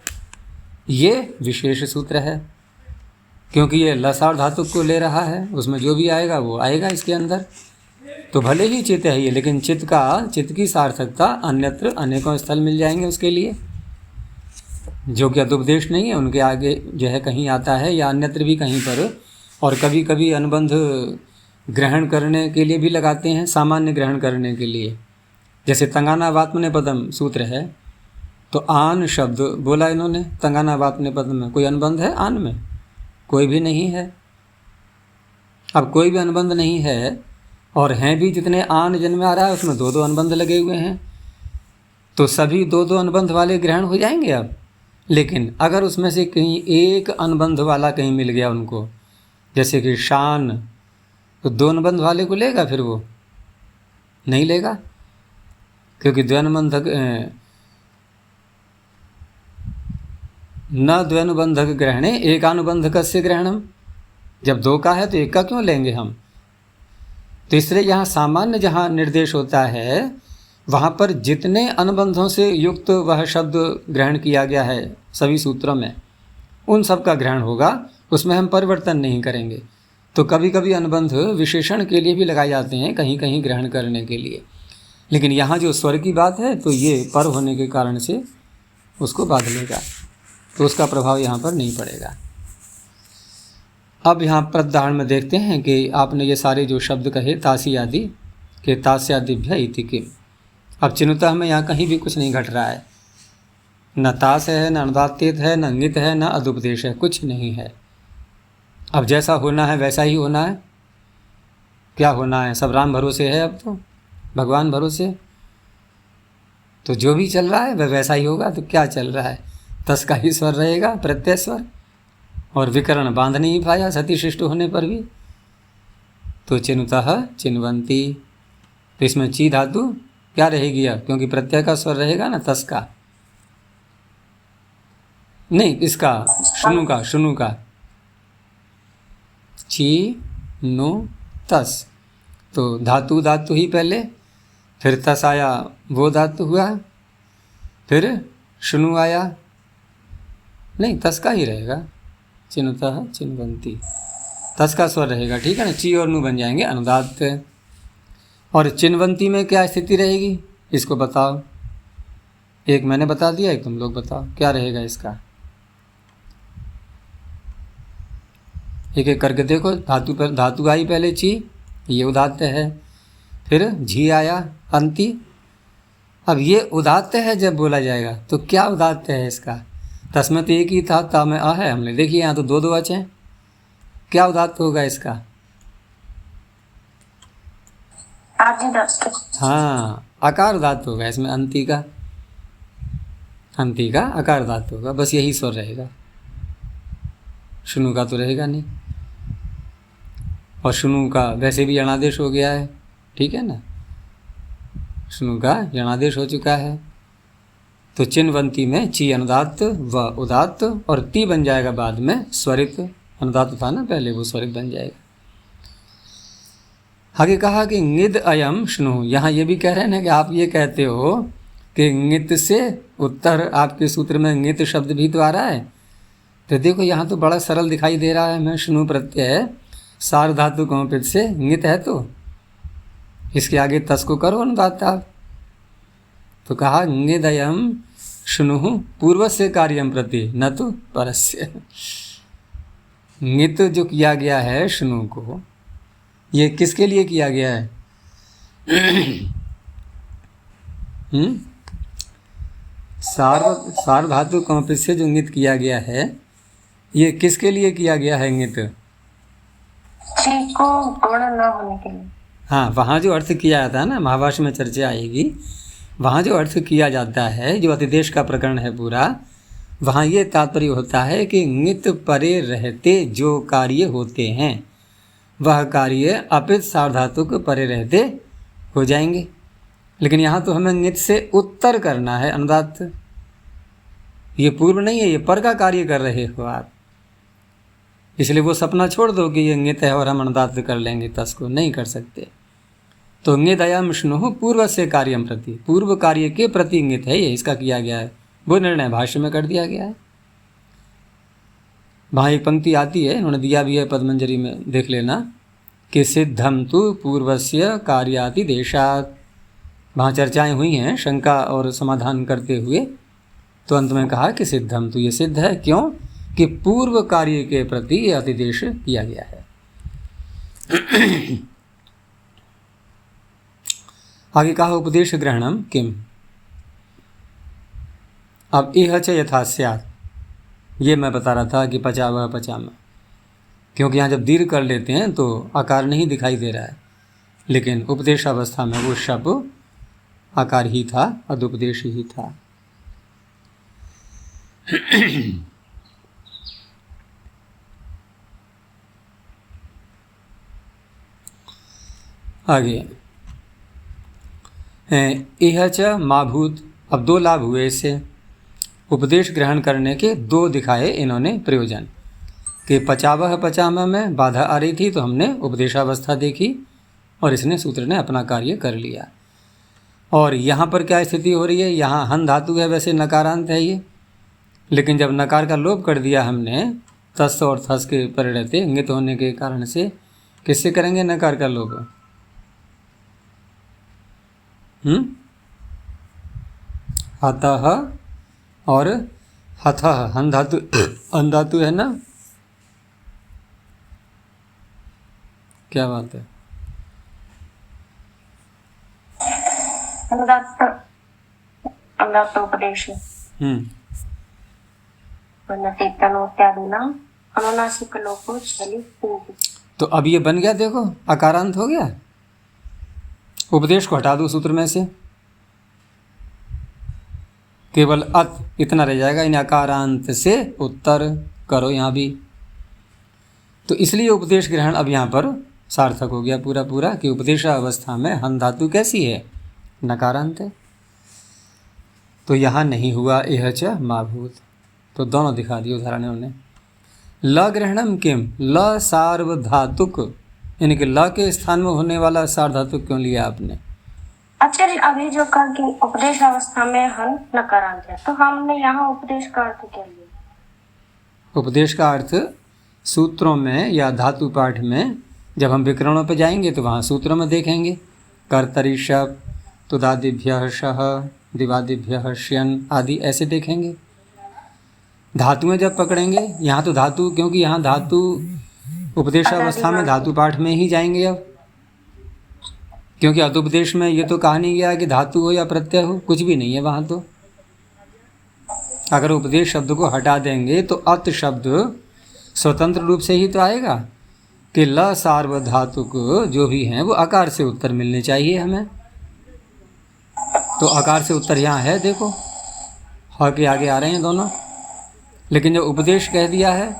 ये विशेष सूत्र है। क्योंकि ये लसार धातु को ले रहा है, उसमें जो भी आएगा वो आएगा इसके अंदर। तो भले ही चित्त है ये, लेकिन चित्त की सार्थकता अन्यत्र अनेकों स्थल मिल जाएंगे उसके लिए, जो कि अदुपदेश नहीं है, उनके आगे जो है कहीं आता है या अन्यत्र भी कहीं पर। और कभी कभी अनुबंध ग्रहण करने के लिए भी लगाते हैं, सामान्य ग्रहण करने के लिए। जैसे तंगानावात्मनेपदम सूत्र है, तो आन शब्द बोला इन्होंने तंगानावात्मनेपदम में, कोई अनुबंध है आन में? कोई भी नहीं है। अब कोई भी अनुबंध नहीं है, और हैं भी जितने आन जन्म आ रहा है उसमें दो दो अनुबंध लगे हुए हैं, तो सभी दो दो अनुबंध वाले ग्रहण हो जाएंगे अब। लेकिन अगर उसमें से कहीं एक अनुबंध वाला कहीं मिल गया उनको, जैसे कि शान, तो दो अनुबंध वाले को लेगा? फिर वो नहीं लेगा, क्योंकि द्वैनुबंधक न द्वैनुबंधक ग्रहणे एकानुबंधक से ग्रहणम। जब दो का है तो एक का क्यों लेंगे हम? तो इसलिए यहाँ सामान्य जहाँ निर्देश होता है वहाँ पर जितने अनुबंधों से युक्त वह शब्द ग्रहण किया गया है सभी सूत्रों में, उन सब का ग्रहण होगा, उसमें हम परिवर्तन नहीं करेंगे। तो कभी कभी अनुबंध विशेषण के लिए भी लगाए जाते हैं, कहीं कहीं ग्रहण करने के लिए। लेकिन यहाँ जो स्वर की बात है तो ये पर होने के कारण से उसको बांध लेगा, तो उसका प्रभाव यहाँ पर नहीं पड़ेगा। अब यहाँ प्रदाहरण में देखते हैं कि आपने ये सारे जो शब्द कहे तासी आदि के तास्यादिभ्य इति किम। अब चिन्हता हमें यहाँ कहीं भी कुछ नहीं घट रहा है, न तास है, न अनुदात्तेत है, न अंगित है, न अदुपदेश है, कुछ नहीं है। अब जैसा होना है वैसा ही होना है। क्या होना है? सब राम भरोसे है, अब तो भगवान भरोसे। तो जो भी चल रहा है वह वैसा ही होगा। तो क्या चल रहा है? तस का ही स्वर रहेगा, प्रत्यय स्वर, और विकरण बांध नहीं पाया सती शिष्ट होने पर भी। तो चिनुतः चिन्वंती, तो इसमें ची धातु क्या रहेगी अब? क्योंकि प्रत्यय का स्वर रहेगा ना, तस का नहीं, इसका शुनु का ची नु तस। तो धातु ही पहले, फिर तस आया, वो धातु हुआ, फिर शुनु आया, नहीं तस का ही रहेगा, चिनुतः चिन्वंती, तस का स्वर रहेगा, ठीक है ना। ची और नु बन जाएंगे अनुदात्त। और चिन्वंती में क्या स्थिति रहेगी इसको बताओ। एक मैंने बता दिया, एक तुम लोग बताओ क्या रहेगा इसका। एक एक करके देखो। धातु पर धातु आई पहले ची, ये उदात्त है, फिर झी आया अंति। अब ये उदात्त है जब बोला जाएगा तो क्या उदात्त है इसका? तस्में तो एक ही था, ता में आ है, हमने देख लिया। यहाँ तो दो दो बचे हैं, क्या उदात्त होगा इसका? हाँ, आकार उदात्त होगा इसमें, अंति का आकार उदात्त होगा, बस यही स्वर रहेगा। शुनु का तो रहेगा नहीं, और शुनु का वैसे भी यणादेश हो गया है, ठीक है ना, शुनु का यणादेश हो चुका है। तो चिन्वंती में ची अनुदात्त व उदात्त, और ती बन जाएगा बाद में स्वरित। अनुदात्त था ना पहले, वो स्वरित बन जाएगा। आगे कहा कि ङिद अयम शुनु। यहाँ ये भी कह रहे हैं ना कि आप ये कहते हो कि ङित से उत्तर, आपके सूत्र में ङित शब्द भी तो आ रहा है। तो देखो यहाँ तो बड़ा सरल दिखाई दे रहा है हमें। शुनु प्रत्यय सार धातु कौपित से ङित है, तो इसके आगे तस को करो अनुदात्त आप। तो कहा ङिदयम शुनु पूर्व से कार्यम प्रति न तो परस्य। ङित जो किया गया है शुनु को, ये किसके लिए किया गया है? सार धातु कौपित से जो ङित किया गया है, ये किसके लिए किया गया है ङित? को गुण न होने के लिए। हाँ, वहाँ जो अर्थ किया जाता है ना, महाभाष्य में चर्चा आएगी, वहाँ जो अर्थ किया जाता है, जो अतिदेश का प्रकरण है पूरा, वहाँ ये तात्पर्य होता है कि ङित परे रहते जो कार्य होते हैं वह कार्य अपित सार्वधातुक परे रहते हो जाएंगे। लेकिन यहाँ तो हमें ङित से उत्तर करना है अनुदात्त। ये पूर्व नहीं है, ये पर का कार्य कर रहे हो आप, इसलिए वो सपना छोड़ दो कि ये ङित है और हम अनुदात्त कर लेंगे, तस को नहीं कर सकते। तो ङिदयम शुनु पूर्व से कार्यम प्रति, पूर्व कार्य के प्रति ङित है, ये इसका किया गया है, वो निर्णय भाष्य में कर दिया गया है। वहाँ एक पंक्ति आती है, उन्होंने दिया भी है पद्मंजरी में, देख लेना, कि सिद्धम तु पूर्वस्य कार्याति देशात। वहाँ चर्चाएं हुई हैं शंका और समाधान करते हुए, तो अंत में कहा कि सिद्धम तु, ये सिद्ध है। क्यों? कि पूर्व कार्य के प्रति ये अतिदेश किया गया है। आगे कहा उपदेश ग्रहणम किम। अब इह च यथा स्यात्, ये मैं बता रहा था कि पचावह पचामा, क्योंकि यहाँ जब दीर्घ कर लेते हैं तो आकार नहीं दिखाई दे रहा है, लेकिन उपदेशावस्था में वो शब्द आकार ही था, अदुपदेश ही था। आगे इह च माभूत। अब दो लाभ हुए इससे। उपदेश ग्रहण करने के दो दिखाए इन्होंने प्रयोजन, कि पचावह पचामा में बाधा आ रही थी तो हमने उपदेशावस्था देखी और इसने सूत्र ने अपना कार्य कर लिया। और यहाँ पर क्या स्थिति हो रही है, यहाँ हन धातु है, वैसे नकारांत है ये, लेकिन जब नकार का लोप कर दिया हमने तस् और थस के परिणते इंगित होने के कारण से, किससे करेंगे नकार का लोप? हतः और हथः, हन धातु हन धातु है ना, क्या बात है? उपदेश तो अब ये बन गया, देखो अकारांत हो गया। उपदेश को हटा दो सूत्र में से, केवल अत इतना रह जाएगा, इन अकारांत से उत्तर करो यहाँ भी। तो इसलिए उपदेश ग्रहण अब यहाँ पर सार्थक हो गया पूरा पूरा, कि उपदेशावस्था में हन धातु कैसी है, नकारांत है। तो यहाँ नहीं हुआ इह च माभूत, तो दोनों दिखा दिए उदाहरणों ने। ल ग्रहणम किम, ल सार्वधातुक, यानी कि ल के स्थान में होने वाला सार्वधातुक क्यों लिया आपने? अच्छा जी, अभी जो कहा कि उपदेश अवस्था में हन नकारांत है, तो हमने यहाँ उपदेश का अर्थ क्या लिया? उपदेश का अर्थ सूत्रों में या धातु पाठ में जब हम विकरणों पर जाएंगे तो वहाँ सूत्रों में देखेंगे, कर्तरि शब्द, तुदादिभ्यः शः, दिवादिभ्यः श्यन् आदि ऐसे देखेंगे। धातुएं जब पकड़ेंगे, यहाँ तो धातु, क्योंकि यहाँ धातु उपदेशावस्था में धातु पाठ में ही जाएंगे अब, क्योंकि अदुपदेश में ये तो कहा नहीं गया कि धातु हो या प्रत्यय हो, कुछ भी नहीं है वहाँ। तो अगर उपदेश शब्द को हटा देंगे तो अत शब्द स्वतंत्र रूप से ही तो आएगा, कि ल सार्वधातुक जो भी हैं वो आकार से उत्तर मिलने चाहिए हमें। तो आकार से उत्तर यहाँ है, देखो ह के आगे आ रहे हैं दोनों। लेकिन जब उपदेश कह दिया है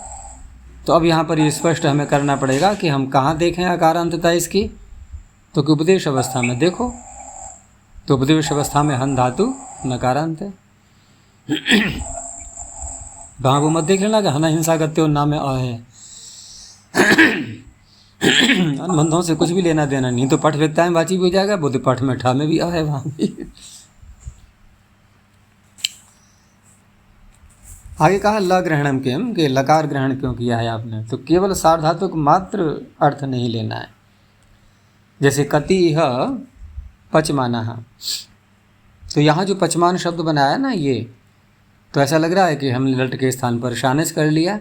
तो अब यहाँ पर ये स्पष्ट हमें करना पड़ेगा कि हम कहाँ देखें आकारांतता इसकी, तो कि उपदेश अवस्था में देखो। तो उपदेश अवस्था में हन धातु नकारांत है। वहाँ वो मत देख लेना कि हना हिंसा गत्यो नाम में अ है। अनुबंधों से कुछ भी लेना देना नहीं, तो पठ व्यक्ता में वाची भी हो जाएगा, बुद्ध पठ में ठा में भी अ है वहाँ भी। आगे कहा ल ग्रहणम किम, के लकार ग्रहण क्यों किया है आपने? तो केवल सार्वधातुक मात्र अर्थ नहीं लेना है। जैसे कति यह पचमाना, तो यहाँ जो पचमान शब्द बनाया ना, ये तो ऐसा लग रहा है कि हमने लट के स्थान पर शानच कर लिया,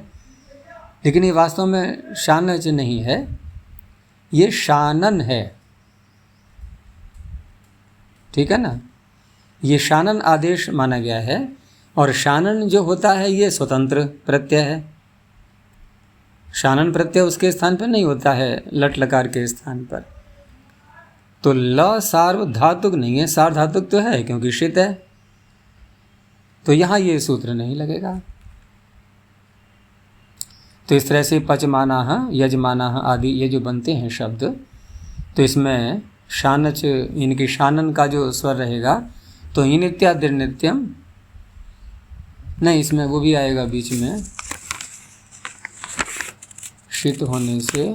लेकिन ये वास्तव में शानच नहीं है, ये शानन है। ठीक है ना, ये शानन आदेश माना गया है, और शानन जो होता है ये स्वतंत्र प्रत्यय है। शानन प्रत्यय उसके स्थान पर नहीं होता है, लट लकार के स्थान पर। तो ल सार्वधातुक नहीं है, सार्वधातुक तो है क्योंकि शित है, तो यहाँ ये सूत्र नहीं लगेगा। तो इस तरह से पचमाना, यजमाना आदि ये जो बनते हैं शब्द, तो इसमें शानच इनकी शानन का जो स्वर रहेगा, तो ही नित्यादिर नित्यम नहीं, इसमें वो भी आएगा बीच में, शीत होने से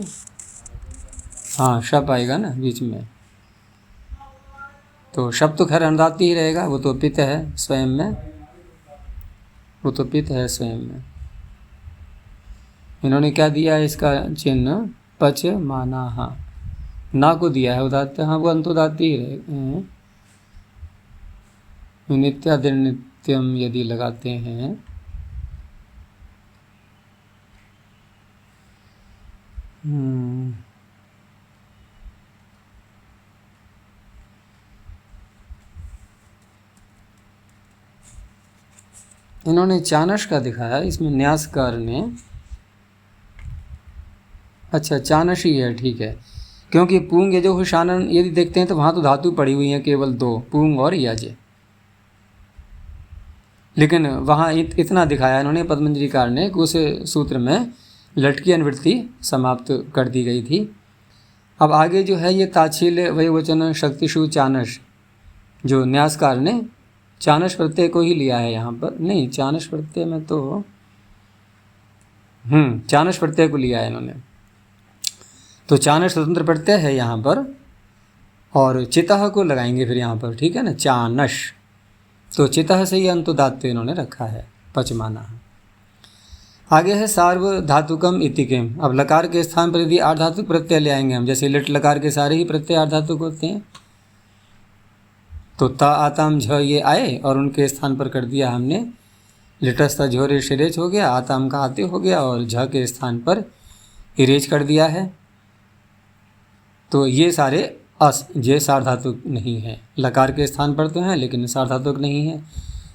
हाँ शप आएगा ना बीच में। तो शब्द तो खैर अनुदात्त ही रहेगा, वो तो पित है स्वयं में, वो तो पित है स्वयं में। इन्होंने क्या दिया है इसका चिन्ह, पच माना। हाँ, ना को दिया है उदात्त। हाँ, वो अंतोदात्त ही रहे। नित्यादिर नित्यम यदि लगाते हैं इन्होंने चाणक्य का दिखाया, इसमें न्यासकार ने, अच्छा चाणक्य ही है, ठीक है। क्योंकि पूंग यजो हुशानन यदि देखते हैं तो वहाँ तो धातु पड़ी हुई हैं केवल दो, पूंग और यज। लेकिन वहाँ इतना दिखाया इन्होंने पद्मंजरीकार ने कि उस सूत्र में लटकी अनुवृत्ति समाप्त कर दी गई थी। अब आगे जो है ये ताच्छील्य वयोवचन शक्तिषु चाणक्य, जो न्यासकार ने चाणक्य प्रत्यय को ही लिया है यहाँ पर। नहीं, चाणक्य प्रत्यय में तो चाणक्य प्रत्यय को लिया है इन्होंने, तो चाणक्य स्वतंत्र प्रत्यय है यहाँ पर, और चितः को लगाएंगे फिर यहाँ पर, ठीक है ना, चाणक्य। तो चितः से ही अंतोदात्त इन्होंने रखा है, पचमाना। आगे है सार्वधातुकम इतिकिम। अब लकार के स्थान पर यदि आर्धातुक प्रत्यय ले आएंगे हम, जैसे लिट लकार के सारे ही प्रत्यय आर्धातुक होते हैं, तो ता आताम झ ये आए और उनके स्थान पर कर दिया हमने लिटस्ता झोरे शिरेच हो गया, आताम का आते हो गया, और झ के स्थान पर इरेज कर दिया है। तो ये सारे ये सार्वधातुक नहीं है, लकार के स्थान पर तो हैं लेकिन सार्वधातुक नहीं है।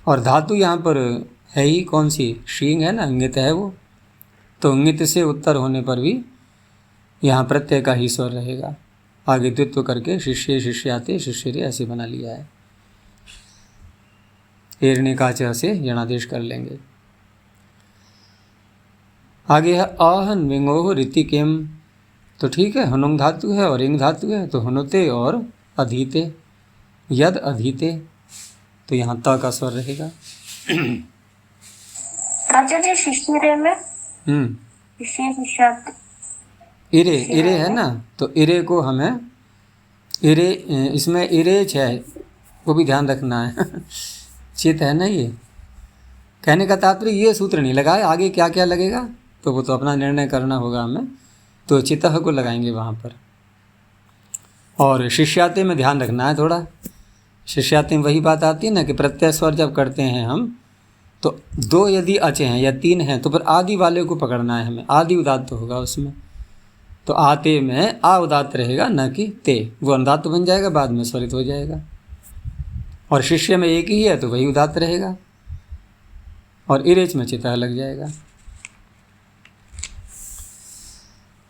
और धातु यहाँ पर है ही कौन सी, शींग है ना, अंगित है वो, तो अंगित से उत्तर होने पर भी यहाँ प्रत्यय का ही स्वर रहेगा। आगे द्वित्व करके शिष्य शिष्याते शिष्यरे ऐसे बना लिया है। एरने काच से जनादेश कर लेंगे। आगे है आहन विंगोह ऋतिकेम। तो ठीक है, हनुंग धातु है और इंग धातु है, तो हनुते और अधीते, यद अधीते, तो यहाँ त का स्वर रहेगा। आचार्य शिष्यरे में शिष्य शिष्यात इरे, इरे है ना, तो इरे को हमें इरे, इसमें इरेच है वो भी ध्यान रखना है। चित है ना ये, कहने का तात्पर्य ये सूत्र नहीं लगाए, आगे क्या क्या लगेगा तो वो तो अपना निर्णय करना होगा हमें। तो चितः को लगाएंगे वहाँ पर। और शिष्याते में ध्यान रखना है थोड़ा, शिष्याते में वही बात आती है ना कि प्रत्यय स्वर जब करते हैं हम, तो दो यदि अचे हैं या तीन हैं तो फिर आदि वाले को पकड़ना है हमें, आदि उदात्त होगा उसमें। तो आते में आ उदात्त रहेगा, न कि ते, वो अनुदात्त बन जाएगा, बाद में स्वरित हो जाएगा। और शिष्य में एक ही है तो वही उदात्त रहेगा, और इरेच में चितः लग जाएगा।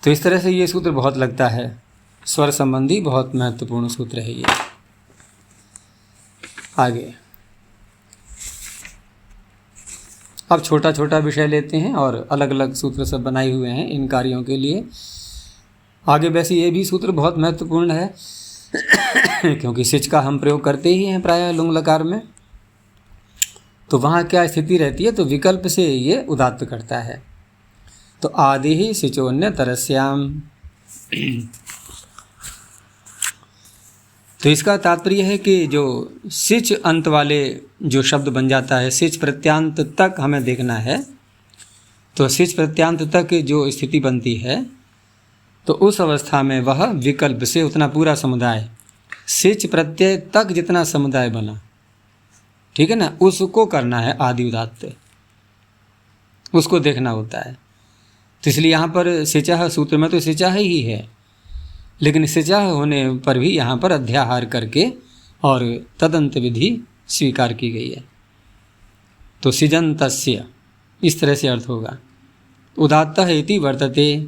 तो इस तरह से ये सूत्र बहुत लगता है, स्वर संबंधी बहुत महत्वपूर्ण सूत्र है ये। आगे अब छोटा छोटा विषय लेते हैं और अलग अलग सूत्र सब बनाए हुए हैं इन कार्यों के लिए। आगे वैसे ये भी सूत्र बहुत महत्वपूर्ण है क्योंकि सिच का हम प्रयोग करते ही हैं प्रायः लुंग लकार में। तो वहाँ क्या स्थिति रहती है, तो विकल्प से ये उदात्त करता है। तो आदि ही सिचोन्य तरस्याम। तो इसका तात्पर्य है कि जो सिच अंत वाले जो शब्द बन जाता है, सिच प्रत्यांत तक हमें देखना है। तो सिच प्रत्यांत तक जो स्थिति बनती है, तो उस अवस्था में वह विकल्प से उतना पूरा समुदाय, सिच प्रत्यय तक जितना समुदाय बना, ठीक है ना, उसको करना है आदि उदात्त, उसको देखना होता है। तो इसलिए यहाँ पर सिचः सूत्र में तो सिचः ही है, लेकिन सिचः होने पर भी यहाँ पर अध्याहार करके और तदंत विधि स्वीकार की गई है। तो सिजन्तस्य इस तरह से अर्थ होगा, उदात्तः इति वर्तते,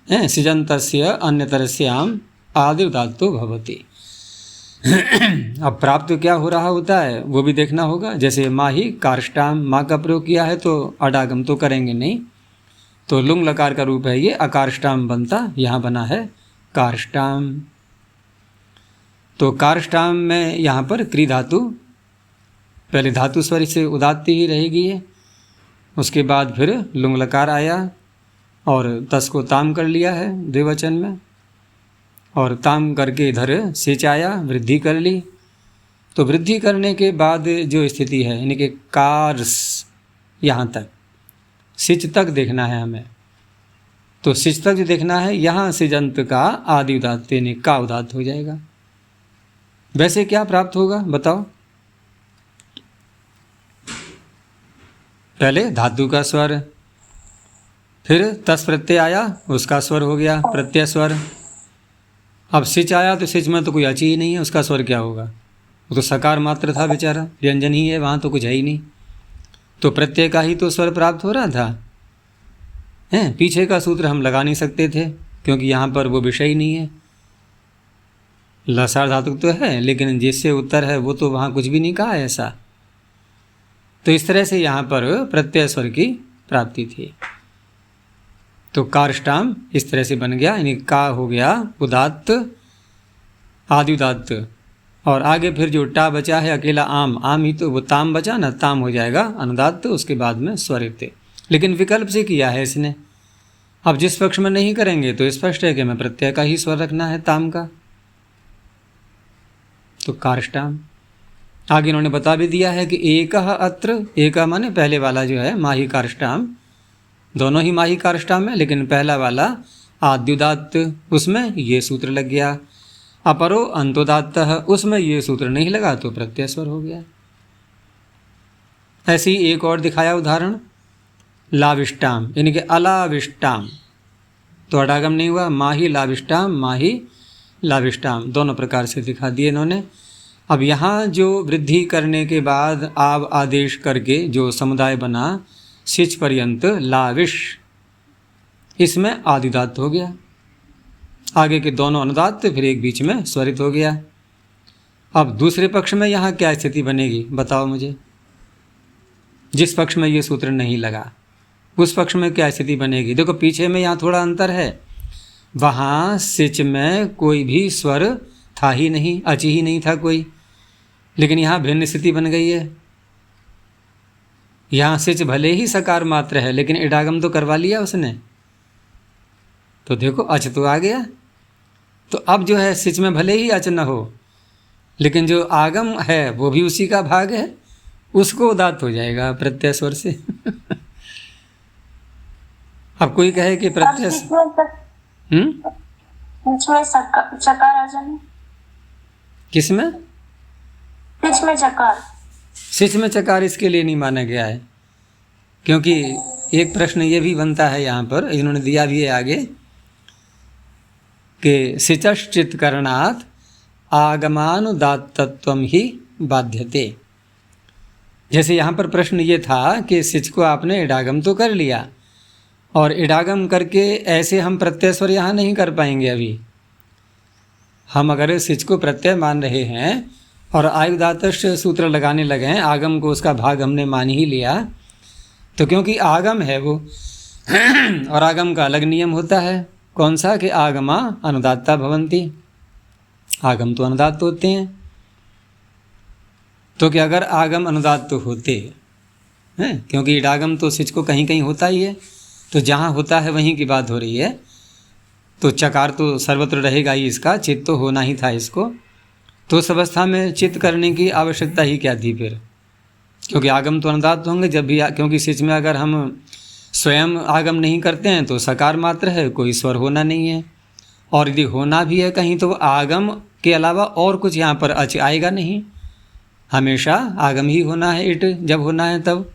सिजन्तस्य अन्यतरस्याम आदि उदात्तो भवति। अब प्राप्त क्या हो रहा होता है वो भी देखना होगा। जैसे माँ ही कार्ष्टाम, माँ का प्रयोग किया है तो अडागम तो करेंगे नहीं, तो लुंग लकार का रूप है ये, अकार्ष्टाम बनता, यहाँ बना है कार्ष्टाम। तो कार्ष्टाम में यहाँ पर क्री धातु, पहले धातु स्वर से उदात्त ही रहेगी है, उसके बाद फिर लुंग लकार आया और तस को ताम कर लिया है द्विवचन में, और ताम करके इधर सिच आया, वृद्धि कर ली। तो वृद्धि करने के बाद जो स्थिति है यानी कि कार्स, यहाँ तक सिच तक देखना है हमें। तो सिच तक जो देखना है, यहाँ सिजंत का आदि उदात्त यानी का उदात्त हो जाएगा। वैसे क्या प्राप्त होगा बताओ? पहले धातु का स्वर, फिर तस प्रत्यय आया, उसका स्वर हो गया प्रत्यय स्वर। अब सिच आया तो सिच में तो कोई अची ही नहीं है, उसका स्वर क्या होगा? वो तो सकार मात्र था बेचारा, व्यंजन ही है, वहाँ तो कुछ है ही नहीं। तो प्रत्यय का ही तो स्वर प्राप्त हो रहा था। हैं, पीछे का सूत्र हम लगा नहीं सकते थे क्योंकि यहाँ पर वो विषय ही नहीं है। लसार धातु तो है लेकिन जिससे उत्तर है वो तो वहाँ कुछ भी नहीं कहा है ऐसा। तो इस तरह से यहाँ पर प्रत्यय स्वर की प्राप्ति थी। तो कार्ष्टाम इस तरह से बन गया, यानी का हो गया उदात्त आदि उदात्त, और आगे फिर जो टा बचा है अकेला आम, आम ही तो वो ताम बचा ना, ताम हो जाएगा अनुदात्त, उसके बाद में स्वरित। लेकिन विकल्प से किया है इसने। अब जिस पक्ष में नहीं करेंगे तो स्पष्ट है कि हमें प्रत्यय का ही स्वर रखना है ताम का। तो कार्ष्टाम आगे इन्होंने बता भी दिया है कि एक अत्र, एक माने पहले वाला जो है माही कार्ष्टाम, दोनों ही माही कार्ष्टाम है, लेकिन पहला वाला आद्युदात्त उसमें ये सूत्र लग गया। अपरो अंतोदात्त उसमें ये सूत्र नहीं लगा तो प्रत्यय स्वर हो गया। ऐसे ही एक और दिखाया उदाहरण, लाविष्टाम यानी कि अलाविष्टाम, तो अडागम नहीं हुआ, माही लाविष्टाम माही लाविष्टाम, दोनों प्रकार से दिखा दिए इन्होंने। अब यहाँ जो वृद्धि करने के बाद आव आदेश करके जो समुदाय बना सिच पर्यंत लाविश, इसमें आदिदात्त हो गया, आगे के दोनों अनुदात्त, फिर एक बीच में स्वरित हो गया। अब दूसरे पक्ष में यहाँ क्या स्थिति बनेगी बताओ मुझे? जिस पक्ष में ये सूत्र नहीं लगा उस पक्ष में क्या स्थिति बनेगी? देखो पीछे में यहाँ थोड़ा अंतर है, वहाँ सिच में कोई भी स्वर था ही नहीं, अची ही नहीं था कोई, लेकिन यहाँ भिन्न स्थिति बन गई है। यहाँ सिच भले ही सकार मात्र है लेकिन इडागम तो करवा लिया उसने, तो देखो अच तो आ गया। तो अब जो है सिच में भले ही अच न हो लेकिन जो आगम है वो भी उसी का भाग है, उसको उदात्त हो जाएगा प्रत्यय स्वर से। अब कोई कहे कि प्रत्यय चकार आ जाए, किसमें? सिच में चकार, सिच में चकार इसके लिए नहीं माना गया है, क्योंकि एक प्रश्न ये भी बनता है यहाँ पर, इन्होंने दिया भी है आगे कि सिचश्चित करणात् आगमानुदात्तत्वम ही बाध्यते। जैसे यहाँ पर प्रश्न ये था कि सिच को आपने इडागम तो कर लिया, और इडागम करके ऐसे हम प्रत्यय स्वर यहाँ नहीं कर पाएंगे। अभी हम अगर सिच को प्रत्यय मान रहे हैं और आयुदातश सूत्र लगाने लगे हैं, आगम को उसका भाग हमने मान ही लिया, तो क्योंकि आगम है वो और आगम का अलग नियम होता है, कौन सा? कि आगमा अनुदात्ता भवन्ति, आगम तो अनुदात्त होते हैं। तो कि अगर आगम अनुदात्त होते हैं, क्योंकि इडागम तो सिच को कहीं कहीं होता ही है, तो जहाँ होता है वहीं की बात हो रही है, तो चकार तो सर्वत्र रहेगा ही, इसका चित्त तो होना ही था इसको। तो उस अवस्था में चित्त करने की आवश्यकता ही क्या थी फिर? क्योंकि आगम तो अनुदात्त होंगे जब भी, क्योंकि सिच में अगर हम स्वयं आगम नहीं करते हैं तो सकार मात्र है, कोई स्वर होना नहीं है, और यदि होना भी है कहीं तो आगम के अलावा और कुछ यहाँ पर अच आएगा नहीं, हमेशा आगम ही होना है, इट जब होना है तब,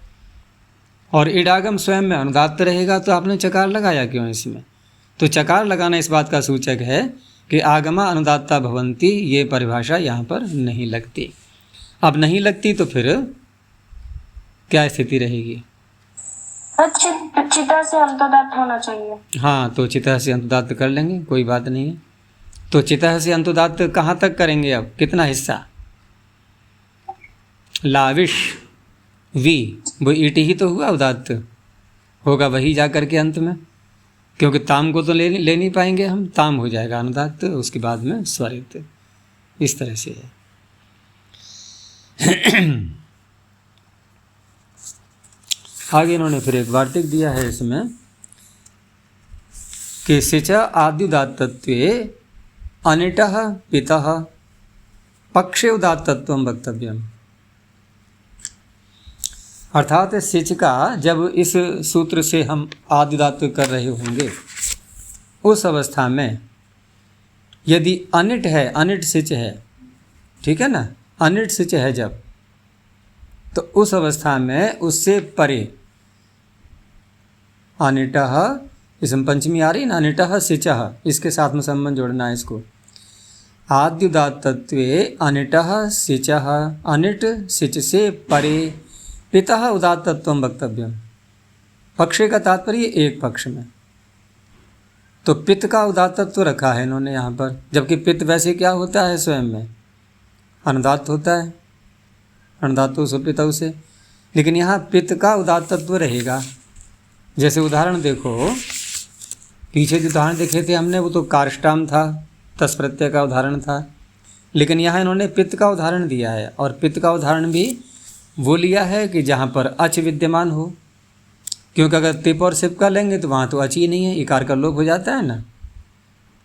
और इडागम स्वयं में अनुदात्त रहेगा, तो आपने चकार लगाया क्यों इसमें? तो चकार लगाना इस बात का सूचक है कि आगमा अनुदात्ता भवन्ति, ये परिभाषा यहाँ पर नहीं लगती। अब नहीं लगती तो फिर क्या स्थिति रहेगी? चिता से अंतोदात्त होना चाहिए। हाँ, तो चिता से अंतोदात्त कर लेंगे, कोई बात नहीं है। तो चिता से अंतोदात्त कहाँ तक करेंगे? अब कितना हिस्सा? लाविश वी, वो ईट ही तो हुआ, उदात्त होगा वही जा कर के अंत में, क्योंकि ताम को तो ले नहीं पाएंगे हम, ताम हो जाएगा अनुदात्त, उसके बाद में स्वरित, इस तरह से है। आगे इन्होंने फिर एक वार्तिक दिया है इसमें कि सिचा आद्युदात्तत्वे अनिटः पितः पक्षे उदात्तत्वं वक्तव्यम्। अर्थात सिच का जब इस सूत्र से हम आद्युदात्त कर रहे होंगे उस अवस्था में यदि अनिट है, अनिट सिच है, ठीक है ना, अनिट सिच है जब, तो उस अवस्था में उससे परे अनिटः, इसमें पंचमी आ रही है ना, अनिटः सिचः, इसके साथ में संबंध जोड़ना है इसको। आद्युदात्तत्वे अनिटः सिचः, अनिट सिच से परे पितः उदात्तत्वं वक्तव्यम। पक्षे का तात्पर्य एक पक्ष में, तो पित्त का उदात्तत्व रखा है इन्होंने यहाँ पर, जबकि पित्त वैसे क्या होता है स्वयं में अनुदात्त होता है, अनुदात्तो सुपितौ से, लेकिन यहाँ पित्त का उदात्तत्व रहेगा। जैसे उदाहरण देखो, पीछे जो उदाहरण देखे थे हमने वो तो कार्ष्टाम था, तस् प्रत्यय का उदाहरण था, लेकिन यहाँ इन्होंने पित्त का उदाहरण दिया है, और पित्त का उदाहरण भी वो लिया है कि जहाँ पर अच विद्यमान हो, क्योंकि अगर तिप और सिप का लेंगे तो वहाँ तो अच ही नहीं है, इकार का लोप हो जाता है ना।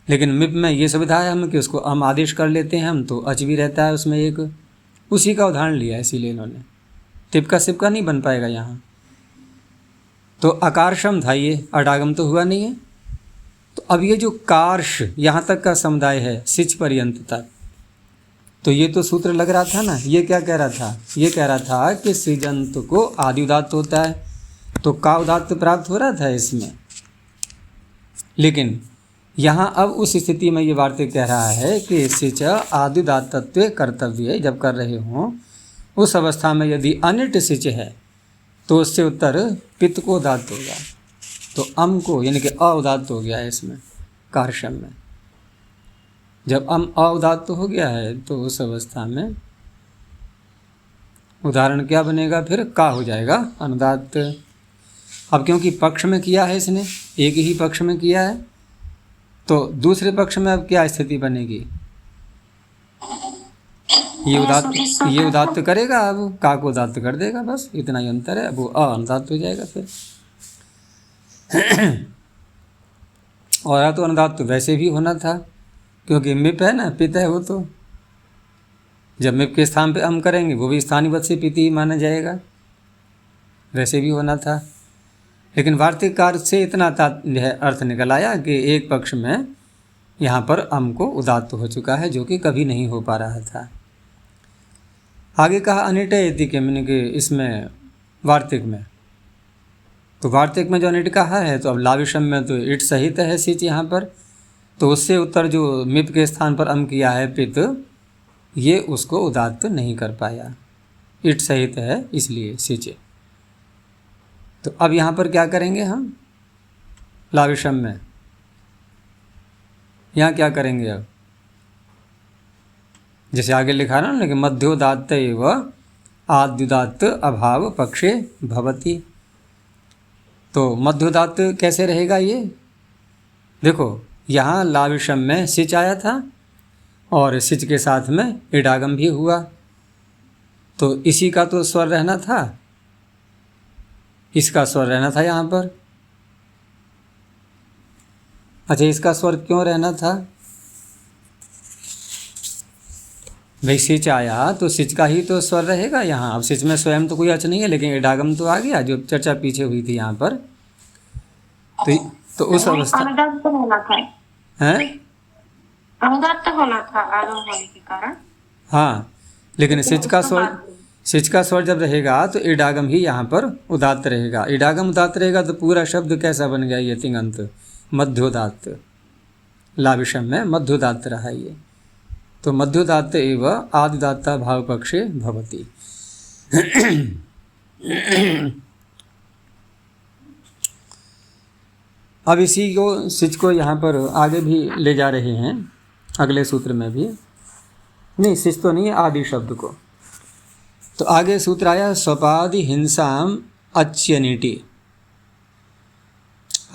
लेकिन मिप में ये सुविधा है हम कि उसको हम आदेश कर लेते हैं हम, तो अच भी रहता है उसमें एक, उसी का उदाहरण लिया है, इसीलिए इन्होंने। तिप का सिप का नहीं बन पाएगा यहाँ, तो अकारशम था ये, अडागम तो हुआ नहीं है। तो अब ये जो कार्श यहाँ तक का समुदाय है सिच पर्यंत तक, तो ये तो सूत्र लग रहा था ना, ये क्या कह रहा था, ये कह रहा था कि सृजंत को आदि उदात्त होता है, तो का उदात्त प्राप्त हो रहा था इसमें। लेकिन यहाँ अब उस स्थिति में ये वार्तिक कह रहा है कि सिच आदि उदात्तत्व कर्तव्य जब कर रहे हों, उस अवस्था में यदि अनिट सिच है तो उससे उत्तर पित्त को उदात्त होगा, तो अम को यानी कि अउदात्त हो गया है इसमें कार्शम में। जब अम अउदात्त हो गया है तो उस अवस्था में उदाहरण क्या बनेगा, फिर का हो जाएगा अनुदात्त। अब क्योंकि पक्ष में किया है इसने, एक ही पक्ष में किया है, तो दूसरे पक्ष में अब क्या स्थिति बनेगी, ये उदात्त करेगा, अब का को उदात्त कर देगा, बस इतना ही अंतर है। अब वो अनुदात्त हो जाएगा फिर। और तो अनुदात्त तो वैसे भी होना था, क्योंकि मिप है ना, पित है वो, तो जब मिप के स्थान पे अम करेंगे वो भी स्थानीय वत् से पिति ही माना जाएगा, वैसे भी होना था। लेकिन वार्तिककार से इतना अर्थ निकल आया कि एक पक्ष में यहाँ पर अम को उदात्त हो चुका है, जो कि कभी नहीं हो पा रहा था। आगे कहा अनिट इति के, मैंने कि इसमें वार्तिक में, तो वार्तिक में जो अनिट कहा है, तो अब लाविषम में तो इट सहित है सिच यहाँ पर, तो उससे उत्तर जो मिप के स्थान पर अम किया है पित, ये उसको उदात्त नहीं कर पाया, इट सहित है इसलिए सिच। तो अब यहाँ पर क्या करेंगे हम लाविषम में, यहाँ क्या करेंगे अब, जैसे आगे लिखा ना कि मध्योदात्त एव आद्युदात्त अभाव पक्षे भवति। तो मध्योदात्त कैसे रहेगा ये, देखो यहाँ लाविषम में सिच आया था और सिच के साथ में इडागम भी हुआ, तो इसी का तो स्वर रहना था, इसका स्वर रहना था यहाँ पर। अच्छा, इसका स्वर क्यों रहना था भाई, सिच आया तो सिच का ही तो स्वर रहेगा यहाँ। अब सिच में स्वयं तो कोई अच नहीं है, लेकिन इडागम तो आ गया, जो चर्चा पीछे हुई थी यहाँ पर, तो उस अवस्था अनुदात्त होना था, है अनुदात्त होना था आगम होने के कारण। हाँ, लेकिन सिच का स्वर जब रहेगा तो इडागम ही यहाँ पर उदात्त रहेगा। इडागम उदात्त रहेगा तो पूरा शब्द कैसा बन गया, ये तिङंत मध्योदात्त, लाविषम में मध्योदात्त रहा ये, तो मध्योदात्त एव आदिदात्ता भाव पक्षे भवति। अब इसी को सिच को यहाँ पर आगे भी ले जा रहे हैं, अगले सूत्र में भी, नहीं सिच तो नहीं है, आदि शब्द को। तो आगे सूत्र आया स्वपादि हिंसाम अच्छनिटी।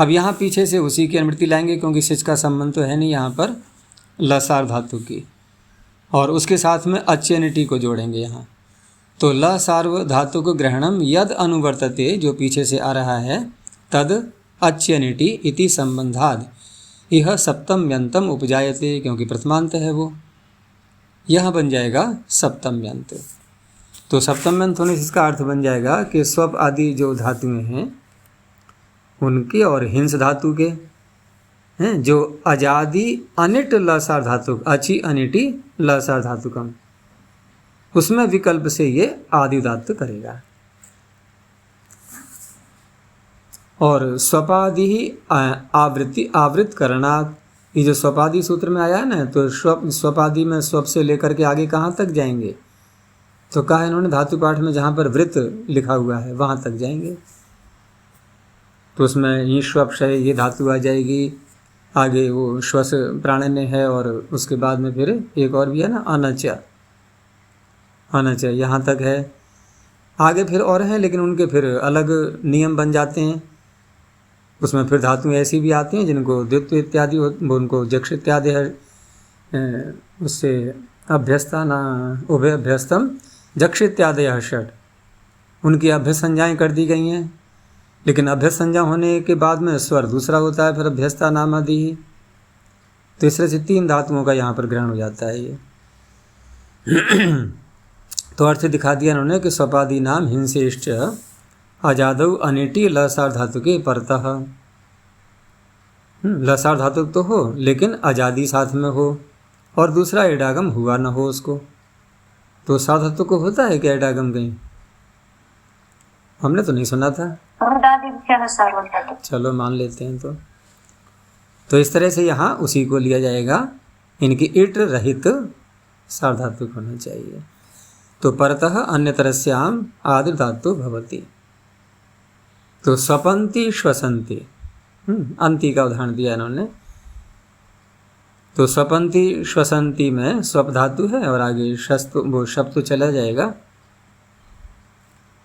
अब यहाँ पीछे से उसी की अनुवृत्ति लाएंगे, क्योंकि सिच का संबंध तो है नहीं यहाँ पर लसार धातु की, और उसके साथ में अच्छनिटी को जोड़ेंगे यहाँ। तो ल सार्व धातु को ग्रहणम यद अनुवर्तते, जो पीछे से आ रहा है, तद अच्छनिटी इति संबंधाद यह सप्तम यंतम उपजायते, क्योंकि प्रथमांत है वो, यह बन जाएगा सप्तम यंत। तो सप्तम यंत होने से इसका अर्थ बन जाएगा कि स्वप आदि जो धातुएं हैं उनके और हिंस धातु के, हैं, जो अजादि अनिट लसार धातुक, अची अनिटी लसार धातुकम, उसमें विकल्प से ये आदि उदात्त करेगा। और स्वपादि ही आवृत्ति आवृत करणात्, ये जो स्वपादि सूत्र में आया है ना, तो स्वपादि में स्वप से लेकर के आगे कहाँ तक जाएंगे, तो कहा इन्होंने धातु पाठ में जहाँ पर वृत्त लिखा हुआ है वहाँ तक जाएंगे। तो उसमें ये स्वपशय ये धातु आ जाएगी, आगे वो श्वस प्राणन्य है, और उसके बाद में फिर एक और भी है ना अनच, अनच यहाँ तक है। आगे फिर और हैं लेकिन उनके फिर अलग नियम बन जाते हैं। उसमें फिर धातु ऐसी भी आती हैं जिनको द्वित्व इत्यादि उनको जक्ष इत्यादि है, उससे अभ्यस्ता ना उभय अभ्यस्तम जक्ष इत्यादि षट, उनकी अभ्यस्त संज्ञाएँ कर दी गई हैं। लेकिन अभ्यस्त संज्ञा होने के बाद में स्वर दूसरा होता है, फिर अभ्यस्ता नाम आदि ही। तो इस तरह से 3 धातुओं का यहाँ पर ग्रहण हो जाता है ये। तो अर्थ दिखा दिया इन्होंने कि स्वपादि नाम हिंसेश्च अजादौ अनिटी लसार धातु के परतः, लसार धातु तो हो लेकिन अजादि साथ में हो, और दूसरा एडागम हुआ न हो उसको। तो सार धातु को होता है क्या एडागम कहीं? हमने तो नहीं सुना था। चलो मान लेते हैं। तो इस तरह से यहाँ उसी को लिया जाएगा, इनकी इट रहित सार धातु होना चाहिए। तो परतः अन्यतरस्याम आदि धातु भवति। तो स्वपंती श्वसंती, अंति का उदाहरण दिया इन्होंने। तो स्वपंती श्वसंती में स्वप धातु है और आगे शस्तु वो शब्द तो चला जाएगा।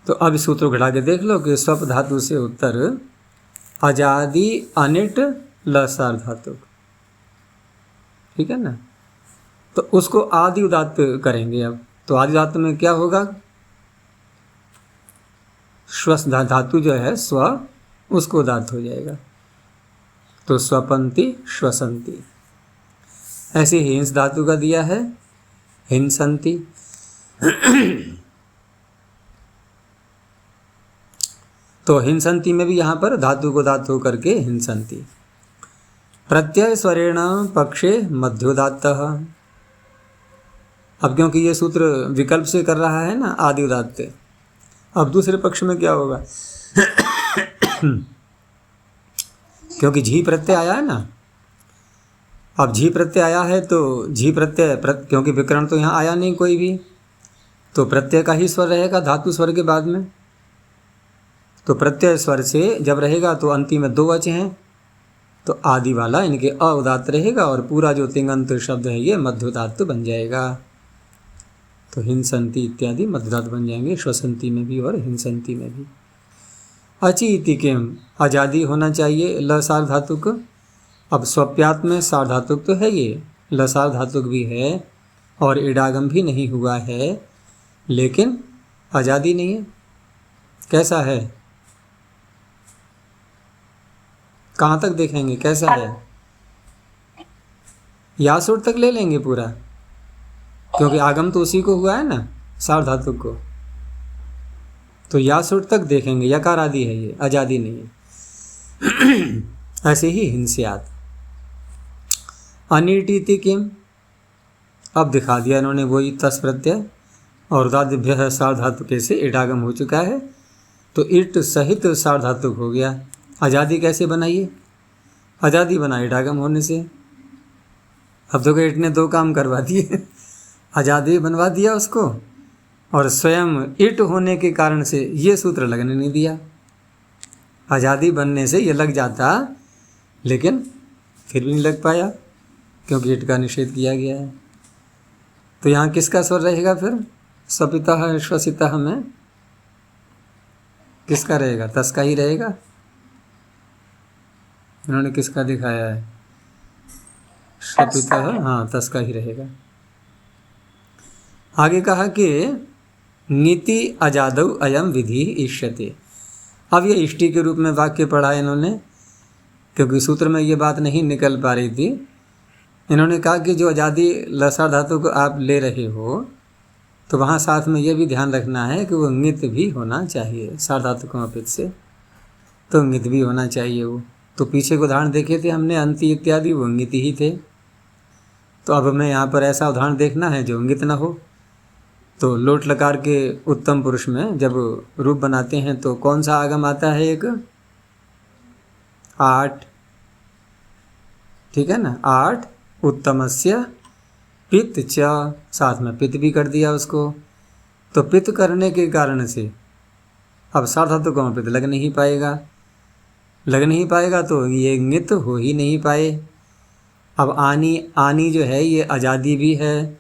तो अब सूत्र घटा के देख लो कि स्वप धातु से उत्तर अजादि अनिट लसार धातु, ठीक है ना। तो उसको आदि उदात्त करेंगे अब। तो आदि उदात्त में क्या होगा, श्वस धातु जो है स्व, उसको उदात्त हो जाएगा। तो स्वपंती श्वसंती। ऐसे ही हिंस धातु का दिया है हिंसंती। तो हिंसंती में भी यहाँ पर धातु को धातु करके हिंसंती। प्रत्यय स्वरेण पक्षे मध्योदात्त। अब क्योंकि ये सूत्र विकल्प से कर रहा है ना आदि उदात्त, अब दूसरे पक्ष में क्या होगा क्योंकि झी प्रत्यय आया है ना। अब झी प्रत्यय आया है तो झी प्रत्यय क्योंकि विकरण तो यहाँ आया नहीं कोई भी, तो प्रत्यय का ही स्वर रहेगा धातु स्वर के बाद में। तो प्रत्यय स्वर से जब रहेगा तो अंतिम में 2 वच हैं, तो आदि वाला इनके अ उदात्त रहेगा और पूरा जो तिंगंत शब्द है ये मध्योदात्त बन जाएगा। तो हिंसंती इत्यादि मध्योदात्त बन जाएंगे, श्वसंती में भी और हिंसंती में भी। अचि इति किम, आजादी होना चाहिए लसार धातुक। अब स्वप्यात में सार धातुक तो है ये, लसार धातुक भी है और इडागम भी नहीं हुआ है, लेकिन आजादी नहीं है। कैसा है, कहाँ तक देखेंगे कैसा है? यासुर तक ले लेंगे पूरा, क्योंकि आगम तो उसी को हुआ है ना सार धातु को। तो यासुर तक देखेंगे, यकार आदि है ये, आजादी नहीं है। ऐसे ही हिंस्यात। अनिटीति किम, अब दिखा दिया इन्होंने वही तस् प्रत्यय और उदादिभ्य सार धातु के से इडागम हो चुका है, तो इट सहित सार धातुक हो गया। आज़ादी कैसे बनाइए, आज़ादी बना इडागम होने से। अब तो इट ने 2 काम करवा दिए, आज़ादी बनवा दिया उसको और स्वयं इट होने के कारण से ये सूत्र लगने नहीं दिया। आज़ादी बनने से ये लग जाता, लेकिन फिर भी नहीं लग पाया क्योंकि इट का निषेध किया गया है। तो यहाँ किसका स्वर रहेगा फिर? सपिता श्वसिता में किसका रहेगा? तस का ही रहेगा। इन्होंने किसका दिखाया है? सपिता, हाँ तस का ही रहेगा। आगे कहा कि नीति अजादौ अयम विधि इष्यते। अब ये इष्टि के रूप में वाक्य पढ़ा इन्होंने, क्योंकि सूत्र में ये बात नहीं निकल पा रही थी। इन्होंने कहा कि जो आज़ादी लसार धातु को आप ले रहे हो, तो वहाँ साथ में ये भी ध्यान रखना है कि वो ङित भी होना चाहिए सार धातु को अपित से, तो ङित भी होना चाहिए वो। तो पीछे के उदाहरण देखे थे हमने, अंति इत्यादि, वो इंगित ही थे। तो अब हमें यहाँ पर ऐसा उदाहरण देखना है जो इंगित न हो। तो लोट लकार के उत्तम पुरुष में जब रूप बनाते हैं तो कौन सा आगम आता है? एक 8, ठीक है ना, 8 उत्तमस्य पित्त च, साथ में पित्त भी कर दिया उसको। तो पित्त करने के कारण से अब सार्वधातुक में पित्त लग नहीं पाएगा, लग नहीं पाएगा तो ये इंगित हो ही नहीं पाए। अब आनी, आनी जो है ये आज़ादी भी है,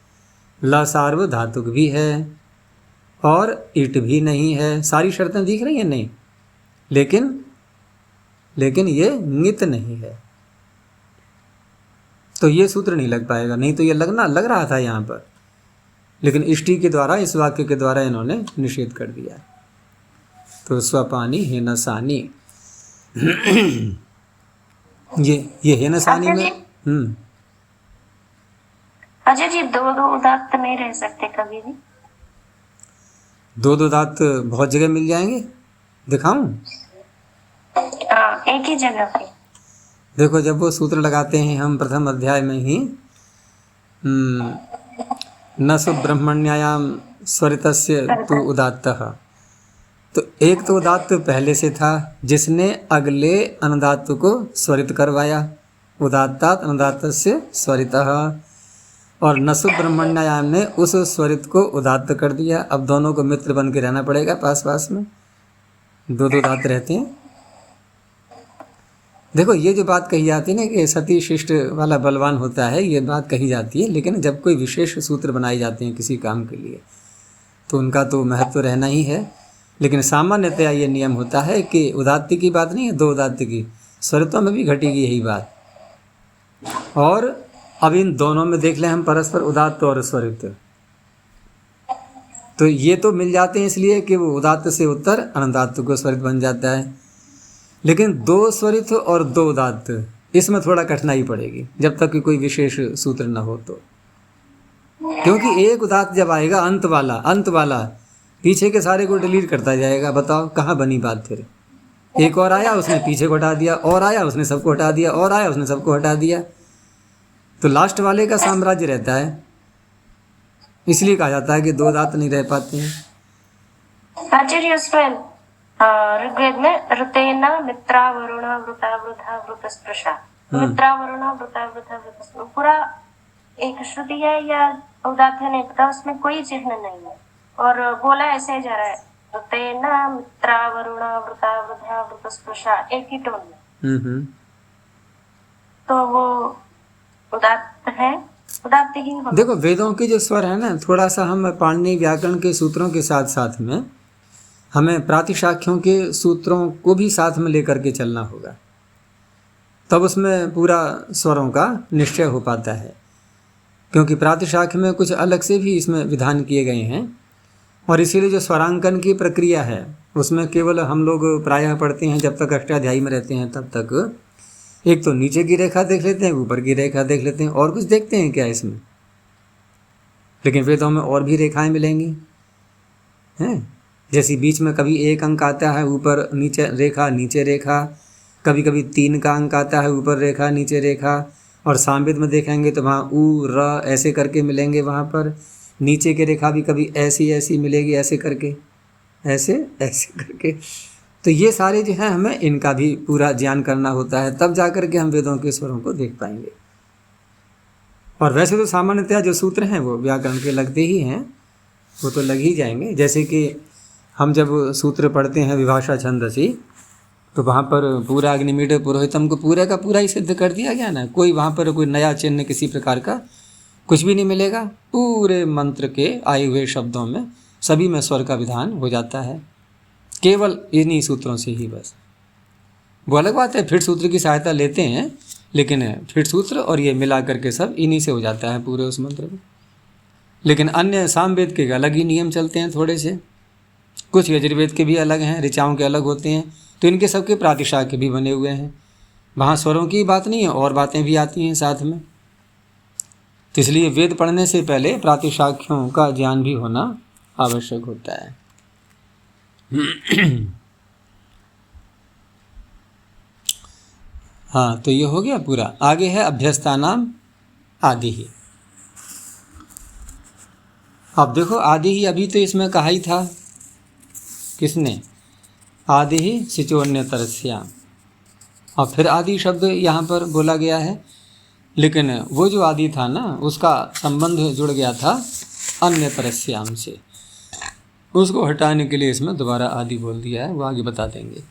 ल सार्वधातुक भी है और इट भी नहीं है। सारी शर्तें दिख रही हैं नहीं, लेकिन ये इंगित नहीं है, तो ये सूत्र नहीं लग पाएगा। नहीं तो ये लग रहा था यहाँ पर, लेकिन इष्टि के द्वारा, इस वाक्य के द्वारा इन्होंने निषेध कर दिया। तो स्वपानी हेनसानी ये हेनसानी में अजय जी दो उदात्त नहीं रह सकते कभी भी? दो उदात्त बहुत जगह मिल जाएंगे, दिखाऊं? एक ही जगह पे देखो, जब वो सूत्र लगाते हैं हम प्रथम अध्याय में ही, न सुब्रह्मण्यायाम स्वरितस्य तु उदात्तः, तो एक तो उदात्त पहले से था जिसने अगले अनुदात्त को स्वरित करवाया, उदात्तात अनुदात्तस्य स्वरितः, और नसु ब्रह्मण्यायाम ने उस स्वरित को उदात्त कर दिया। अब दोनों को मित्र बन के रहना पड़ेगा, पास पास में दो उदात्त रहते हैं। देखो, ये जो बात कही जाती है ना कि सती शिष्ट वाला बलवान होता है, ये बात कही जाती है, लेकिन जब कोई विशेष सूत्र बनाए जाते हैं किसी काम के लिए तो उनका तो महत्व रहना ही है। लेकिन सामान्यतया ये नियम होता है कि उदात्त की बात नहीं है, दो उदात्त की, स्वरितों में भी घटेगी यही बात। और अब इन दोनों में देख लें हम परस्पर, उदात्त और स्वरित, तो ये तो मिल जाते हैं इसलिए कि वो उदात्त से उत्तर अनुदात्त को स्वरित बन जाता है। लेकिन दो स्वरित और दो उदात्त, इसमें थोड़ा कठिनाई पड़ेगी जब तक कि कोई विशेष सूत्र न हो तो, क्योंकि एक उदात्त जब आएगा अंत वाला पीछे के सारे को डिलीट करता जाएगा। बताओ कहाँ बनी बात फिर? एक और आया, उसने पीछे को हटा दिया, और आया उसने सबको हटा दिया, और आया उसने सबको हटा दिया, तो लास्ट वाले का साम्राज्य रहता है। इसलिए कहा जाता है कि दो दांत नहीं रह पाते हैं। आचार्य उसमें ऋग्वेद में ऋतेन मित्रा वरुणा वृता वृथा वृतस्पृशा, मित्रा वरुणा वृता वृथा वृतस्पृशा पूरा एक श्रुति है या उदात्त है नहीं पता, उसमें कोई चिन्ह नहीं है और बोला ऐसे जा रहा है ऋतेन मित्रा वरुणा वृता वृथा वृतस्पृशा, एक ही टोन में। तो वो उदात्त है, उदात्त ही होगा। देखो, वेदों के जो स्वर है ना, थोड़ा सा हम पाणिनि व्याकरण के सूत्रों के साथ साथ में हमें प्रातिशाख्यों के सूत्रों को भी साथ में लेकर के चलना होगा, तब उसमें पूरा स्वरों का निश्चय हो पाता है। क्योंकि प्रातिशाख्य में कुछ अलग से भी इसमें विधान किए गए हैं, और इसीलिए जो स्वरांकन की प्रक्रिया है उसमें केवल हम लोग प्रायः पढ़ते हैं जब तक अष्टाध्यायी में रहते हैं तब तक, एक तो नीचे की रेखा देख लेते हैं, ऊपर की रेखा देख लेते हैं, और कुछ देखते हैं क्या इसमें? लेकिन वेदों में और भी रेखाएं मिलेंगी हैं, जैसे बीच में कभी एक अंक आता है, ऊपर नीचे रेखा, नीचे रेखा, कभी कभी 3 का अंक आता है, ऊपर रेखा नीचे रेखा, और सामवेद में देखेंगे तो वहाँ उ र ऐसे करके मिलेंगे, वहाँ पर नीचे की रेखा भी कभी ऐसी मिलेगी, ऐसे करके, ऐसे करके। तो ये सारे जो हैं हमें इनका भी पूरा ज्ञान करना होता है, तब जा कर के हम वेदों के स्वरों को देख पाएंगे। और वैसे तो सामान्यतया जो सूत्र हैं वो व्याकरण के लगते ही हैं, वो तो लग ही जाएंगे। जैसे कि हम जब सूत्र पढ़ते हैं विभाषा छंदसी, तो वहाँ पर पूरा अग्निमीड पुरोहितम को पूरा का पूरा ही सिद्ध कर दिया गया ना, कोई वहाँ पर कोई नया चिन्ह किसी प्रकार का कुछ भी नहीं मिलेगा। पूरे मंत्र के आए हुए शब्दों में सभी में स्वर का विधान हो जाता है, केवल इन्हीं सूत्रों से ही बस। वो अलग बात है, फिर सूत्र की सहायता लेते हैं, लेकिन फिर सूत्र और ये मिला करके सब इन्हीं से हो जाता है पूरे उस मंत्र में। लेकिन अन्य सामवेद के अलग ही नियम चलते हैं थोड़े से, कुछ यजुर्वेद के भी अलग हैं, ऋचाओं के अलग होते हैं, तो इनके सबके प्रातिशाख्य भी बने हुए हैं। वहाँ स्वरों की बात नहीं है, और बातें भी आती हैं साथ में। तो इसलिए वेद पढ़ने से पहले प्रातिशाख्यों का ज्ञान भी होना आवश्यक होता है। हाँ, तो ये हो गया पूरा। आगे है अभ्यस्तानाम आदि ही। अब देखो आदि ही अभी तो इसमें कहा ही था, किसने? आदि ही सिचोन्यतरस्याम। और फिर आदि शब्द यहाँ पर बोला गया है, लेकिन वो जो आदि था ना उसका संबंध जुड़ गया था अन्यतरस्याम से, उसको हटाने के लिए इसमें दोबारा आदि बोल दिया है, वो आगे बता देंगे।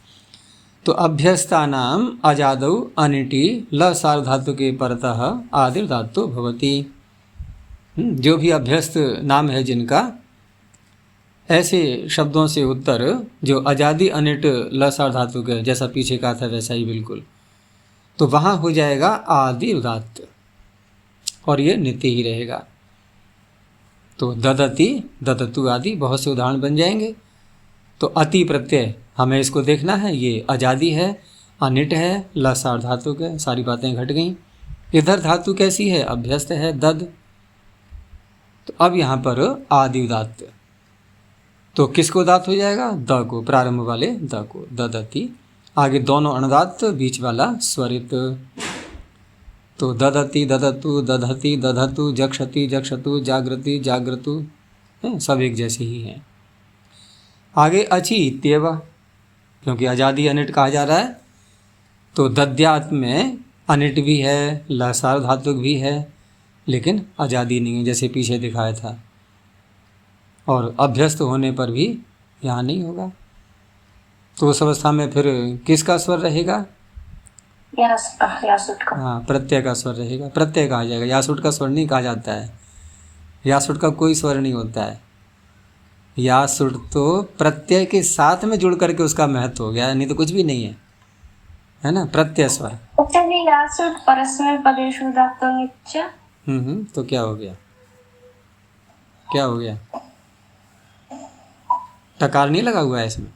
तो अभ्यस्तानाम अजादौ अनिटी ल सार्वधातु के परतः आदिर धातु भवति। जो भी अभ्यस्त नाम है जिनका, ऐसे शब्दों से उत्तर जो अजादि अनिट ल सार्वधातु के, जैसा पीछे कहा था वैसा ही बिल्कुल, तो वहाँ हो जाएगा आदि उदात्त, और ये नित्य ही रहेगा। तो ददति ददतु आदि बहुत से उदाहरण बन जाएंगे। तो अति प्रत्यय हमें इसको देखना है, ये अजादि है, अनिट है, लसार धातु के, सारी बातें घट गईं। इधर धातु कैसी है? अभ्यस्त है, दद। तो अब यहाँ पर आदि उदात्त, तो किसको उदात्त हो जाएगा? द को, प्रारंभ वाले द को, ददति। आगे दोनों अनुदात्त, बीच वाला स्वरित। तो ददति ददतु, दधति दधतु, जक्षति जक्षतु, जागृति जागृतु, सब एक जैसे ही हैं। आगे अचि इत्येव, क्योंकि अजादि अनिट कहा जा रहा है, तो दद्यात् में अनिट भी है, लसार धातुक भी है, लेकिन अजादि नहीं है, जैसे पीछे दिखाया था। और अभ्यस्त होने पर भी यहाँ नहीं होगा। तो उस अवस्था में फिर किसका स्वर रहेगा? यासुट का। हाँ, प्रत्यय का स्वर रहेगा, प्रत्यय कहा जाएगा। यासुट का स्वर नहीं कहा जाता है, यासुट का कोई स्वर नहीं होता है। यासुट तो प्रत्यय के साथ में जुड़ करके उसका महत्व हो गया, नहीं तो कुछ भी नहीं है ना, प्रत्यय स्वर। यासुट परस्मै पदेषु धातु नित्य। तो क्या हो गया? क्या हो गया? टकार नहीं लगा हुआ है इसमें?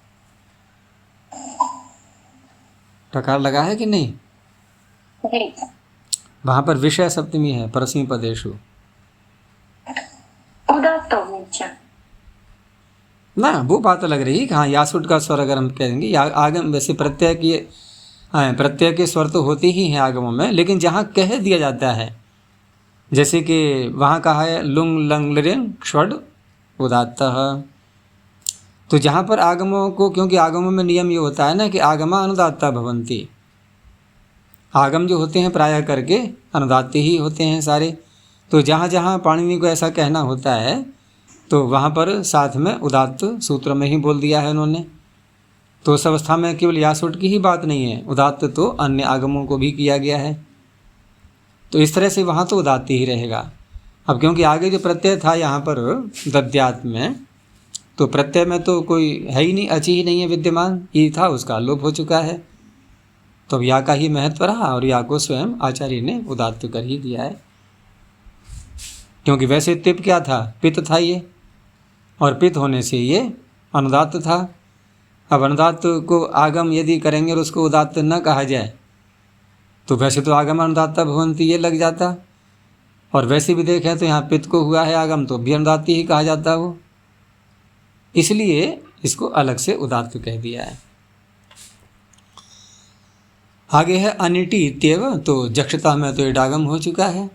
टकार लगा है कि नहीं? वहां पर विषय सप्तमी है, परस्मै पदेषु ना, वो बात लग रही है कि हाँ यासुट का स्वर अगर हम कहेंगे, या आगम वैसे प्रत्यय की, हाँ प्रत्यय के स्वर तो होते ही हैं आगमों में, लेकिन जहाँ कह दिया जाता है, जैसे कि वहाँ कहा है लुंग लंग लिंग षड उदात्तः, तो जहाँ पर आगमों को, क्योंकि आगमों में नियम ये होता है ना कि आगमा अनुदात्ता भवन्ति, आगम जो होते हैं प्रायः करके अनुदात्त ही होते हैं सारे। तो जहाँ जहाँ पाणिनि को ऐसा कहना होता है तो वहाँ पर साथ में उदात्त सूत्र में ही बोल दिया है उन्होंने। तो उस अवस्था में केवल यासुट की ही बात नहीं है, उदात्त तो अन्य आगमों को भी किया गया है। तो इस तरह से वहाँ तो उदात्त ही रहेगा। अब क्योंकि आगे जो प्रत्यय था यहाँ पर दद्यात् में, तो प्रत्यय में तो कोई है ही नहीं, अचि ही नहीं है विद्यमान, ई था उसका लोप हो चुका है। तो या का ही महत्व रहा, और या को स्वयं आचार्य ने उदात्त कर ही दिया है। क्योंकि वैसे तिप क्या था? पित्त था ये, और पित्त होने से ये अनुदात्त था। अब अनुदात्त को आगम यदि करेंगे और उसको उदात्त न कहा जाए तो वैसे तो आगम अनुदात्ता भवन्ति ये लग जाता, और वैसे भी देखें तो यहाँ पित्त को हुआ है आगम तो भी अनुदात्त ही कहा जाता वो, इसलिए इसको अलग से उदात्त कह दिया है। आगे है अनिटी इत्येव, तो जक्षता में तो इडागम हो चुका है,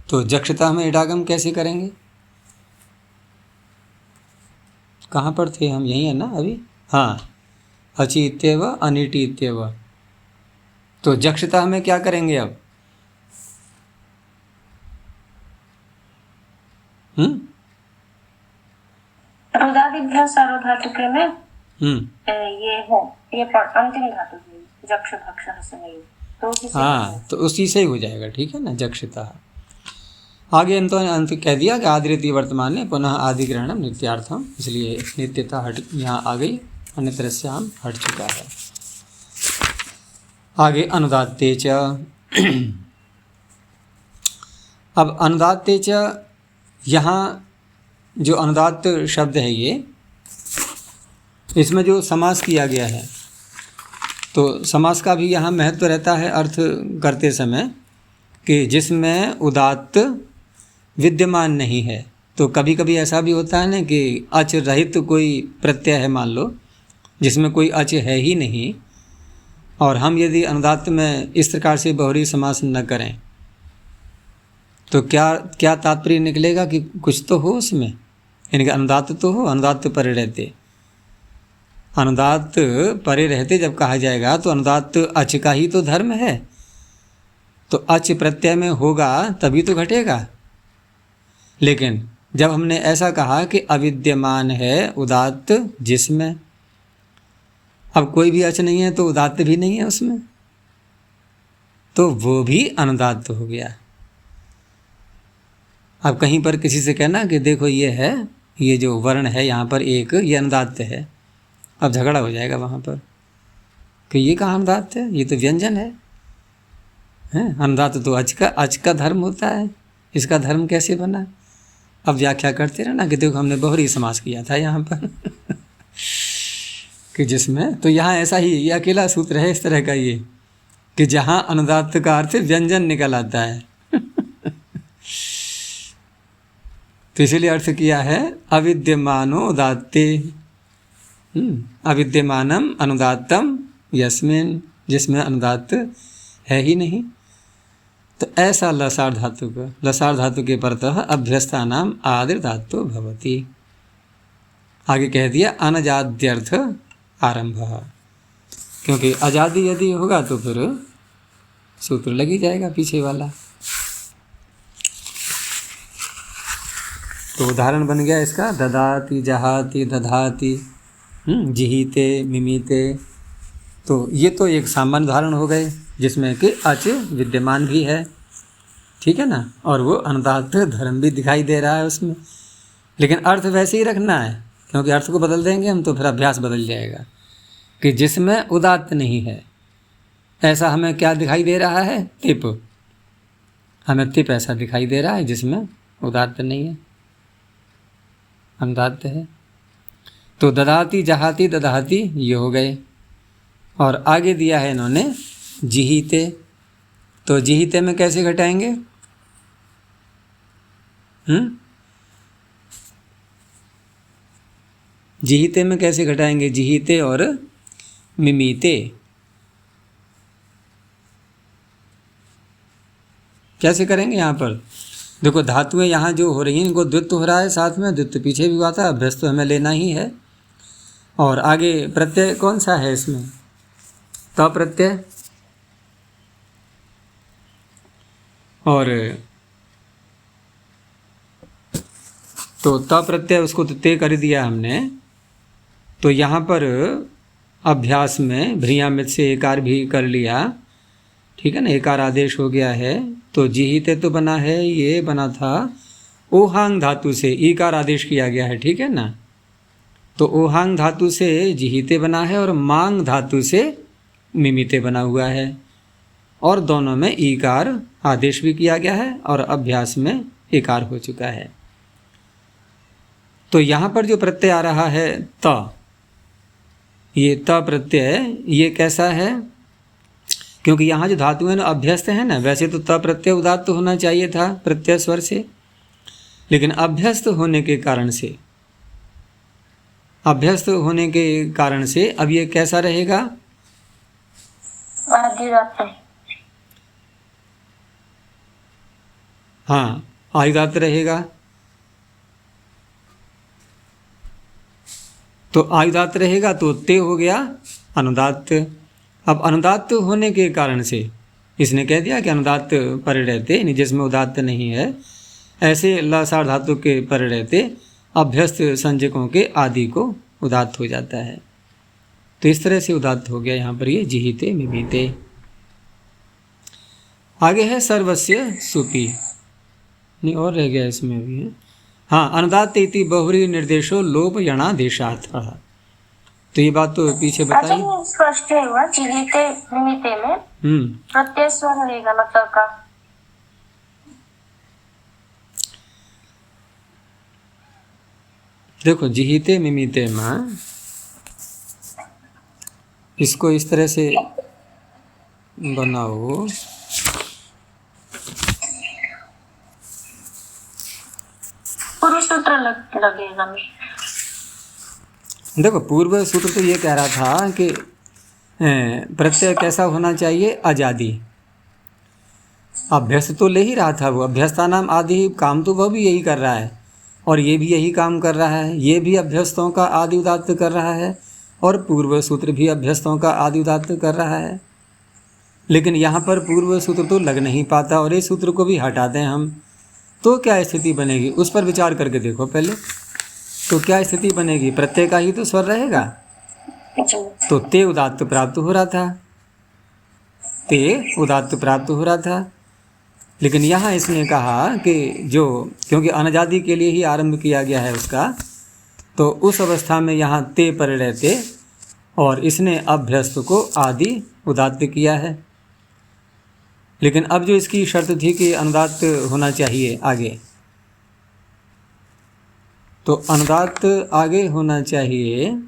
तो जक्षता में इडागम कैसे करेंगे? कहाँ पर थे हम? यही है ना अभी। हाँ, अचि इत्येव अनिटी इत्येव, तो जक्षता में क्या करेंगे अब? रुदादिभ्यः सार्वधातुके में ये है, ये अंतिम धातु है जक्ष भक्षः समय, तो हाँ, तो उसी से ही हो जाएगा, ठीक है ना, जक्षिता। आगे अंत कह दिया कि आदिरिति वर्तमान ने पुनः आदिग्रहणम नित्यार्थम, इसलिए नित्यता हट यहाँ आ गई, अन्यत्र से हम हट चुका है। आगे अनुदात्ते च। अब अनुदात्ते च, यहाँ जो अनुदात्त शब्द है ये, इसमें जो समास किया गया है, तो समास का भी यहाँ महत्व रहता है अर्थ करते समय, कि जिसमें उदात्त विद्यमान नहीं है। तो कभी कभी ऐसा भी होता है ना कि अच रहित कोई प्रत्यय है, मान लो जिसमें कोई अच है ही नहीं, और हम यदि अनुदात्त में इस प्रकार से बहुरी समास न करें तो क्या क्या तात्पर्य निकलेगा कि कुछ तो हो उसमें, यानी कि अनुदात्त तो हो, अनुदात्त परे रहते। अनुदात्त परे रहते जब कहा जाएगा तो अनुदात्त अच का ही तो धर्म है, तो अच प्रत्यय में होगा तभी तो घटेगा। लेकिन जब हमने ऐसा कहा कि अविद्यमान है उदात्त जिसमें, अब कोई भी अच नहीं है तो उदात्त भी नहीं है उसमें, तो वो भी अनुदात्त हो गया। अब कहीं पर किसी से कहना कि देखो ये है, ये जो वर्ण है यहाँ पर एक, ये अनुदात्त है, अब झगड़ा हो जाएगा वहाँ पर कि ये कहाँ अनुदात्त है, ये तो व्यंजन है, अनुदात्त तो अच का धर्म होता है, इसका धर्म कैसे बना। अब व्याख्या करते रहना कि देखो हमने बहुरी समास किया था यहाँ पर कि जिसमें, तो यहाँ ऐसा ही ये अकेला सूत्र है इस तरह का ये कि जहाँ अनुदात्त का अर्थ व्यंजन निकल आता है तो इसीलिए अर्थ किया है अविद्यमानो उदात्ते, अविद्यमानम अनुदात्तम यस्मिन, जिसमें अनुदात्त है ही नहीं। तो ऐसा लसार धातु का, लसार धातु के परतः अभ्यस्ता नाम आदिर धातु भवति। आगे कह दिया अनजाद्यर्थ आरंभ, क्योंकि आजादी यदि होगा तो फिर सूत्र लग ही जाएगा पीछे वाला। तो उदाहरण बन गया इसका ददाति जहाति दधाति, जिहीते मिमीते। तो ये तो एक सामान्य उदाहरण हो गए जिसमें कि अच विद्यमान भी है, ठीक है ना, और वो अनुदात्त धर्म भी दिखाई दे रहा है उसमें। लेकिन अर्थ वैसे ही रखना है, क्योंकि अर्थ को बदल देंगे हम तो फिर अभ्यास बदल जाएगा कि जिसमें उदात्त नहीं है, ऐसा हमें क्या दिखाई दे रहा है, तिप, हमें तिप ऐसा दिखाई दे रहा है जिसमें उदात्त नहीं है, अनुदात्त है। तो ददाति जहाति ददाति ये हो गए, और आगे दिया है इन्होंने जिहीते। तो जिहीते में कैसे घटाएंगे, जिहीते में कैसे घटाएंगे, जिहीते और मिमीते कैसे करेंगे। यहाँ पर देखो धातुएं यहाँ जो हो रही हैं इनको द्वित्व हो रहा है, साथ में द्वित्व पीछे भी हुआ था, अभ्यस्त तो हमें लेना ही है। और आगे प्रत्यय कौन सा है इसमें, त प्रत्यय, और तो त प्रत्यय उसको तो ते कर दिया हमने। तो यहाँ पर अभ्यास में भ्रियामित से एकार भी कर लिया, ठीक है ना, एकार आदेश हो गया है। तो जिहीते तो बना है, ये बना था ओहांग धातु से ईकार आदेश किया गया है, ठीक है ना। तो ओहांग धातु से जिहीते बना है और मांग धातु से मिमीते बना हुआ है, और दोनों में ईकार आदेश भी किया गया है और अभ्यास में एकार हो चुका है। तो यहाँ पर जो प्रत्यय आ रहा है त, ये त प्रत्यय ये कैसा है, क्योंकि यहाँ जो धातुएं अभ्यस्त है ना, वैसे तो त प्रत्यय उदात्त होना चाहिए था प्रत्यय स्वर से, लेकिन अभ्यस्त होने के कारण से, अभ्यस्त होने के कारण से अब ये कैसा रहेगा, हाँ आयुदात्त रहेगा। तो आयुदात्त रहेगा तो ते हो गया अनुदात्त। अब अनुदात्त होने के कारण से इसने कह दिया कि अनुदात्त परे रहते, जिसमें उदात्त नहीं है, ऐसे लसार धातु के परे रहते अभ्यस्त संज्ञकों के आदि को उदात्त हो जाता है। तो इस तरह से उदात्त हो गया यहाँ पर ये जिहीते मिमीते। आगे है सर्वस्य सुपी, नहीं और रह गया इसमें भी है, हाँ अनुदात्त इति बहुरी निर्देशो लोप यणादेशात्। तो ये बात तो पीछे बताई, स्पष्ट हुआ जिहीते मिमीते में प्रत्यय स्वर रहेगा न त का। देखो जिहीते मिमीते में इसको इस तरह से बनाओ, पूर्व सूत्र लगेगा। देखो पूर्व सूत्र तो ये कह रहा था कि प्रत्यय कैसा होना चाहिए? अजादि। अभ्यस्त तो ले ही रहा था वो, अभ्यस्ता नाम आदि, काम तो वह भी यही कर रहा है और ये भी यही काम कर रहा है। ये भी अभ्यस्तों का आदि उदात्त कर रहा है और पूर्व सूत्र भी अभ्यस्तों का आदि उदात्त कर रहा है। लेकिन यहाँ पर पूर्व सूत्र तो लग नहीं पाता और इस सूत्र को भी हटा दें हम तो क्या स्थिति बनेगी, उस पर विचार करके देखो पहले। तो क्या स्थिति बनेगी? प्रत्यय का ही तो स्वर रहेगा। तो ते उदात्त प्राप्त हो रहा था, ते उदात्त प्राप्त हो रहा था। लेकिन यहाँ इसने कहा कि जो, क्योंकि अनजादि के लिए ही आरंभ किया गया है उसका, तो उस अवस्था में यहाँ ते पर रहते और इसने अभ्यस्त को आदि उदात्त किया है। लेकिन अब जो इसकी शर्त थी कि अनुदात्त होना चाहिए आगे, तो अनुदात्त आगे होना चाहिए।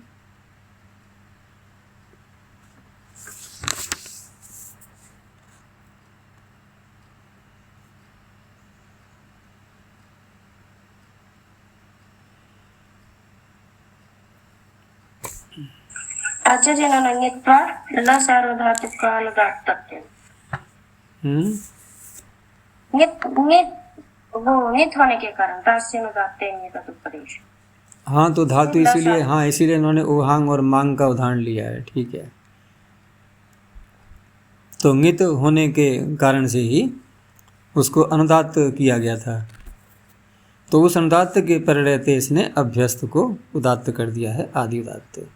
आचार्य न सार्वधातुक का अनुदात्तत्व। वो नित होने के कारण उपदेश। हाँ, तो धातु इसीलिए, हाँ इसीलिए इन्होंने ओहांग और मांग का उदाहरण लिया है। ठीक है, तो नित होने के कारण से ही उसको अनुदात्त किया गया था। तो उस अनुदात्त के पर रहते इसने अभ्यस्त को उदात्त कर दिया है, आदि उदात्त।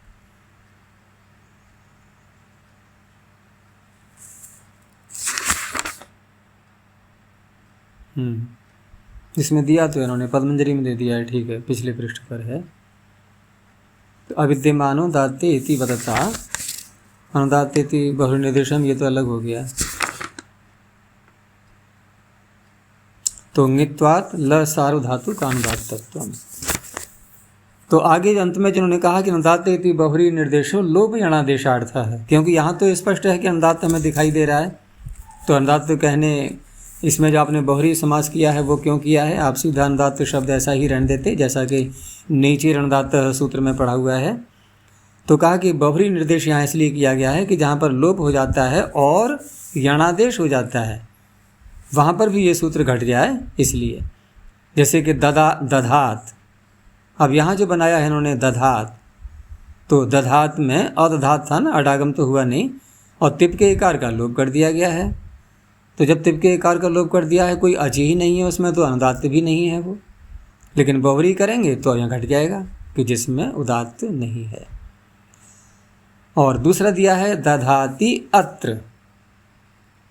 इसमें दिया तो इन्होंने पद्मंजरी में दे दिया है। ठीक है, पिछले पृष्ठ पर है। तो अविद्यमानो दात्ते इति वदता, अनुदात्ते इति बहुनिर्देशम, ये तो अलग हो गया। तो ङित्वात् ल सार्वधातु का अनुदात्तत्वम्। तो आगे अंत में जिन्होंने कहा कि अनुदात्ते इति बहुरी निर्देशो लोप यणादेशार्थ है, क्योंकि यहाँ तो स्पष्ट है कि अनुदात्त हमें दिखाई दे रहा है। तो अनुदात्त कहने, इसमें जो आपने बहुरी समास किया है वो क्यों किया है? आप सीधा अनुदात्त शब्द ऐसा ही रहने देते जैसा कि नीचे अनुदात्त सूत्र में पढ़ा हुआ है। तो कहा कि बहुरी निर्देश यहाँ इसलिए किया गया है कि जहाँ पर लोप हो जाता है और यणादेश हो जाता है वहाँ पर भी ये सूत्र घट जाए, इसलिए। जैसे कि दधात, अब यहाँ जो बनाया है इन्होंने दधात, तो दधात में अदधात था ना, अडागम तो हुआ नहीं, और तिप के इकार का लोप कर दिया गया है। तो जब तिप के इकार का लोप कर दिया है, कोई अची ही नहीं है उसमें, तो अनुदात्त भी नहीं है वो। लेकिन बहुरी करेंगे तो यहाँ घट जाएगा कि जिसमें उदात्त नहीं है। और दूसरा दिया है दधाति अत्र।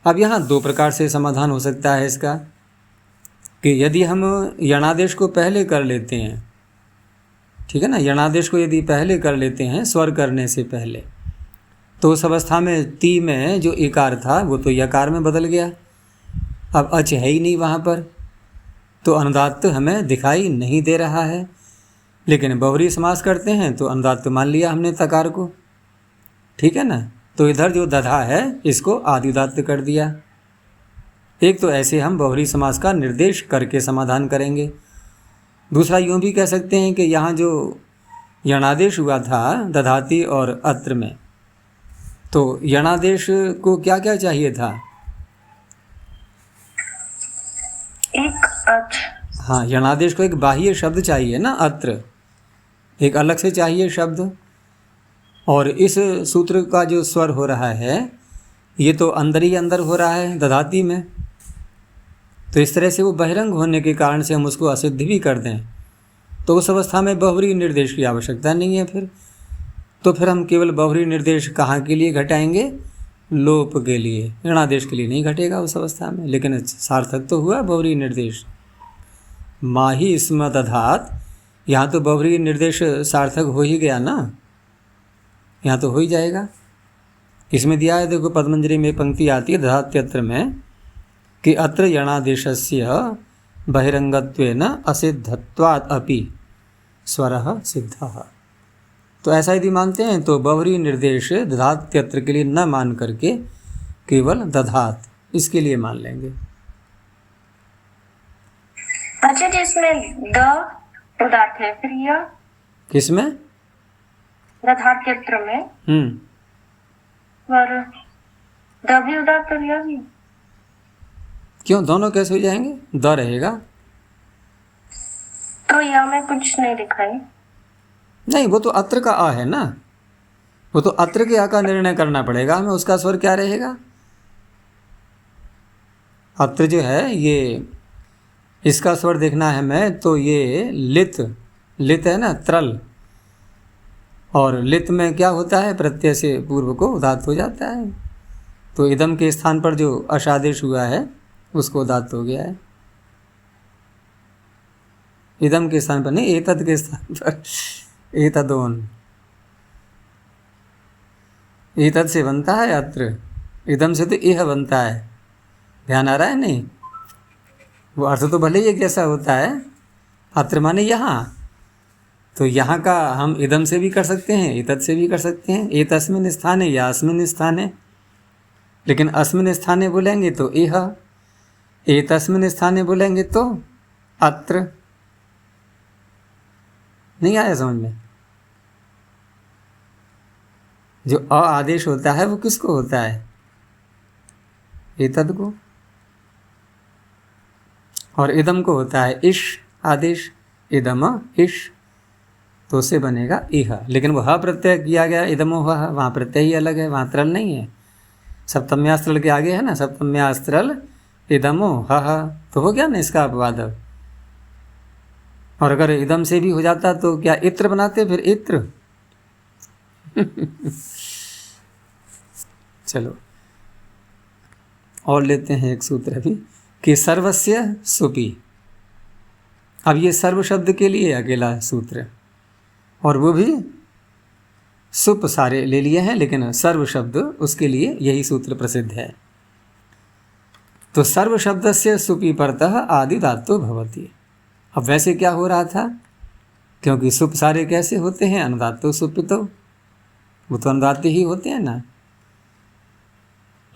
अब यहाँ दो प्रकार से समाधान हो सकता है इसका, कि यदि हम यणादेश को पहले कर लेते हैं, ठीक है ना, यणादेश को यदि पहले कर लेते हैं स्वर करने से पहले, तो उस अवस्था में ती में जो इकार था वो तो यकार में बदल गया, अब अच है ही नहीं वहाँ पर, तो अनुदात्त हमें दिखाई नहीं दे रहा है। लेकिन बहुरी समास करते हैं तो अनुदात्त मान लिया हमने तकार को, ठीक है ना। तो इधर जो दधा है इसको आदि उदात्त कर दिया। एक तो ऐसे हम बहुरी समास का निर्देश करके समाधान करेंगे। दूसरा यूँ भी कह सकते हैं कि यहाँ जो यणादेश हुआ था दधाति और अत्र में, तो यणादेश को क्या क्या चाहिए था? एक अच। हाँ, यणादेश को एक बाह्य शब्द चाहिए ना, अत्र एक अलग से चाहिए शब्द। और इस सूत्र का जो स्वर हो रहा है ये तो अंदर ही अंदर हो रहा है दधाती में, तो इस तरह से वो बहिरंग होने के कारण से हम उसको असिद्ध भी कर दें तो उस अवस्था में बहुरी निर्देश की आवश्यकता नहीं है फिर। तो फिर हम केवल बहुरी निर्देश कहाँ के लिए घटाएंगे? लोप के लिए, यणादेश के लिए नहीं घटेगा उस अवस्था में। लेकिन सार्थक तो हुआ बहुरी निर्देश। माही स्म दधात, यहाँ तो बहुरी निर्देश सार्थक हो ही गया ना, यहाँ तो हो ही जाएगा। इसमें दिया है, देखो पद्मंजरी में पंक्ति आती है दधात्यत्र में कि अत्र यणादेशस्य बहिरंगत्वेन असिद्धत्वात् अपि स्वरः सिद्धः। तो ऐसा यदि मानते हैं तो बहुरी निर्देश दधात्यत्र के लिए न मान करके केवल दधात इसके लिए मान लेंगे। अच्छा, जिसमें द उदात्त है, फिर यह किसमें? दधात्यत्र में वरुण द भी उदात्त हो जाएगी। क्यों, दोनों कैसे हो जाएंगे? द रहेगा। तो यहाँ में कुछ नहीं लिखा है। नहीं, वो तो अत्र का आ है ना, वो तो अत्र के आ का निर्णय करना पड़ेगा हमें, उसका स्वर क्या रहेगा। अत्र जो है ये, इसका स्वर देखना है हमें, तो ये लित, लित है ना, त्रल, और लित में क्या होता है, प्रत्यय से पूर्व को उदात्त हो जाता है। तो इदम के स्थान पर जो अशादेश हुआ है उसको उदात्त हो गया है। इदम के स्थान पर नहीं, एतद के स्थान पर एतदोन, एतद से बनता है अत्र, इदम से तो यह बनता है। ध्यान आ रहा है? नहीं, वो अर्थ तो भले ही एक जैसा होता है, अत्र माने यहाँ, तो यहाँ का हम इदम से भी कर सकते हैं, एतद से भी कर सकते हैं। एतस्मिन् स्थाने या अस्मिन् स्थाने, लेकिन अस्मिन् स्थाने बोलेंगे तो इह, एतस्मिन् स्थाने बोलेंगे तो अत्र। नहीं आया समझ में? जो अ आदेश होता है वो किसको होता है? एतद को। और इदम को होता है इश आदेश, इदम इश, तो उससे बनेगा इह। लेकिन वो ह प्रत्यय किया गया, इदमो ह, वहाँ प्रत्यय ही अलग है, वहाँ त्रल नहीं है। सप्तम्यास्त्रल के आगे है ना, सप्तम्यास्त्रल इदमो ह, तो हो गया ना इसका अपवाद। और अगर इदम से भी हो जाता तो क्या इत्र बनाते, फिर इत्र। चलो और लेते हैं एक सूत्र अभी, कि सर्वस्य सुपि। अब ये सर्व शब्द के लिए अकेला सूत्र, और वो भी सुप सारे ले लिए हैं, लेकिन सर्व शब्द उसके लिए यही सूत्र प्रसिद्ध है। तो सर्व शब्द से सुपि परतः आदि धातु भवति। अब वैसे क्या हो रहा था, क्योंकि सुप सारे कैसे होते हैं, अनुदात्तो सुपितो, वो तो अनुदात्त ही होते हैं ना।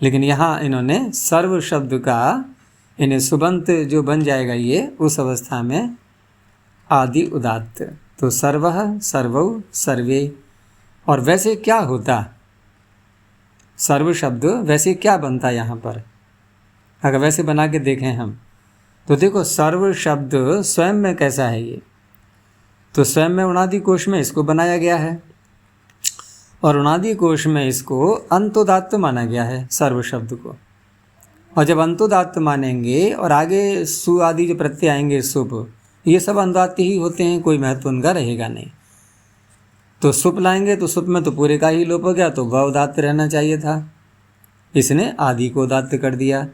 लेकिन यहाँ इन्होंने सर्व शब्द का, इन्हें सुबंत जो बन जाएगा ये, उस अवस्था में आदि उदात्त, तो सर्वः सर्वौ सर्वे। और वैसे क्या होता सर्व शब्द, वैसे क्या बनता यहाँ पर, अगर वैसे बना के देखें हम, तो देखो सर्व शब्द स्वयं में कैसा है ये, तो स्वयं में उणादि कोश में इसको बनाया गया है, और उणादि कोश में इसको अंतोदात्त माना गया है सर्व शब्द को। और जब अंतोदात्त मानेंगे और आगे सु आदि जो प्रत्यय आएंगे, सुप, ये सब अनुदात्त ही होते हैं, कोई महत्व उनका रहेगा नहीं। तो सुप लाएंगे तो सुप में तो पूरे का ही लोप हो गया, तो व उदात्त रहना चाहिए था, इसने आदि को उदात्त कर दिया।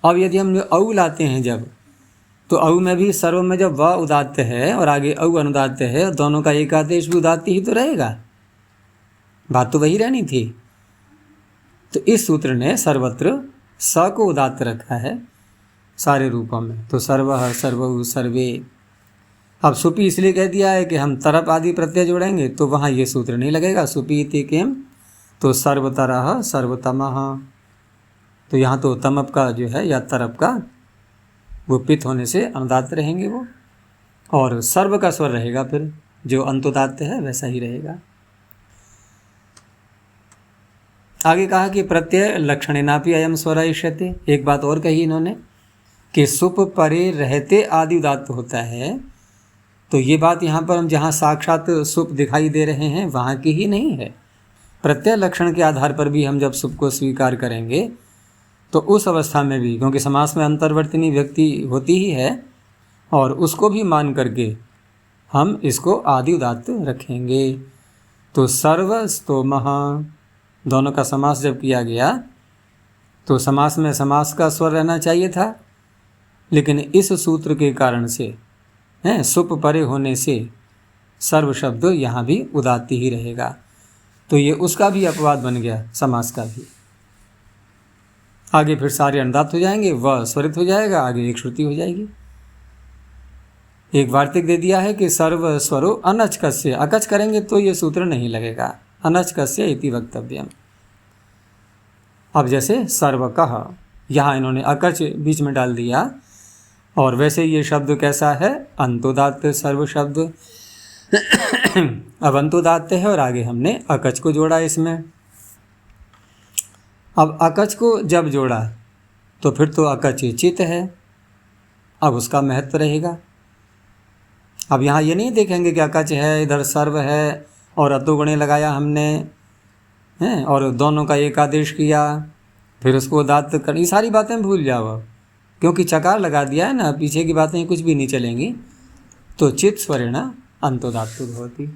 अब यदि हम औ लाते हैं जब, तो औ में भी सर्व में जब व उदात्त है और आगे औ अनुदात्त है, दोनों का एक आदेश भी उदात्त ही तो रहेगा, बात तो वही रहनी थी। तो इस सूत्र ने सर्वत्र स को उदात्त रखा है सारे रूपों में, तो सर्वः सर्वौ सर्वे। अब सुपी इसलिए कह दिया है कि हम तरप आदि प्रत्यय जोड़ेंगे, तो वहाँ ये सूत्र नहीं लगेगा, सुपी इति किम, तो सर्वतरः सर्वतमः। तो यहाँ तो तमप का जो है या तरप का वो पित होने से अनुदात्त रहेंगे वो, और सर्व का स्वर रहेगा, फिर जो अंतोदात्त है वैसा ही रहेगा। आगे कहा कि प्रत्यय लक्षणेनापि अयम स्वर इष्यते। एक बात और कही इन्होंने कि सुप परे रहते आदि उदात्त होता है, तो ये बात यहाँ पर हम जहाँ साक्षात सुप दिखाई दे रहे हैं वहाँ की ही नहीं है। प्रत्यय लक्षण के आधार पर भी हम जब सुप को स्वीकार करेंगे तो उस अवस्था में भी, क्योंकि समास में अंतर्वर्तिनी व्यक्ति होती ही है, और उसको भी मान करके हम इसको आदि उदात्त रखेंगे। तो सर्व स्तोमः, दोनों का समास जब किया गया तो समास में समास का स्वर रहना चाहिए था, लेकिन इस सूत्र के कारण से हैं सुप परे होने से सर्व शब्द यहाँ भी उदात्त ही रहेगा, तो ये उसका भी अपवाद बन गया, समास का भी। आगे फिर सारे अनुदात्त हो जाएंगे, वह स्वरित हो जाएगा, आगे एक श्रुति हो जाएगी। एक वार्तिक दे दिया है कि सर्व स्वरो अनच कस्य, अकच करेंगे तो ये सूत्र नहीं लगेगा, अनच कस्य इति वक्तव्यम। अब जैसे सर्वकः, यहाँ इन्होंने अकच बीच में डाल दिया, और वैसे ये शब्द कैसा है, अंतोदात्त सर्व शब्द। अब अंतोदात्त है और आगे हमने अकच को जोड़ा इसमें, अब अकच को जब जोड़ा तो फिर तो अकच चित है, अब उसका महत्व रहेगा। अब यहाँ ये नहीं देखेंगे कि अकच है, इधर सर्व है और अतुगुणे लगाया हमने, हैं, और दोनों का एक आदेश किया, फिर उसको उदात्त कर, ये सारी बातें भूल जाओ अब, क्योंकि चकार लगा दिया है ना, पीछे की बातें कुछ भी नहीं चलेंगी। तो चित स्वरेण अंतोदात्तु भवति।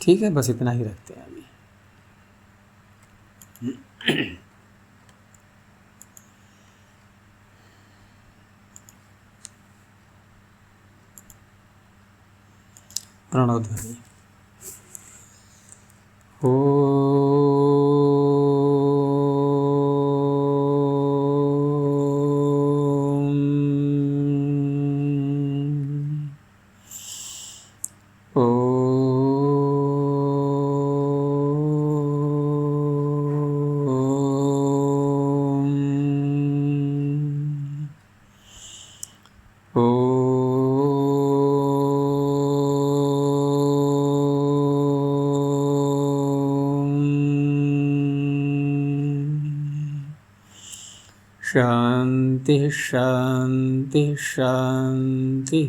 ठीक है, बस इतना ही रखते हैं अभी। प्रणव ध्वनि। शांति शांति शांति।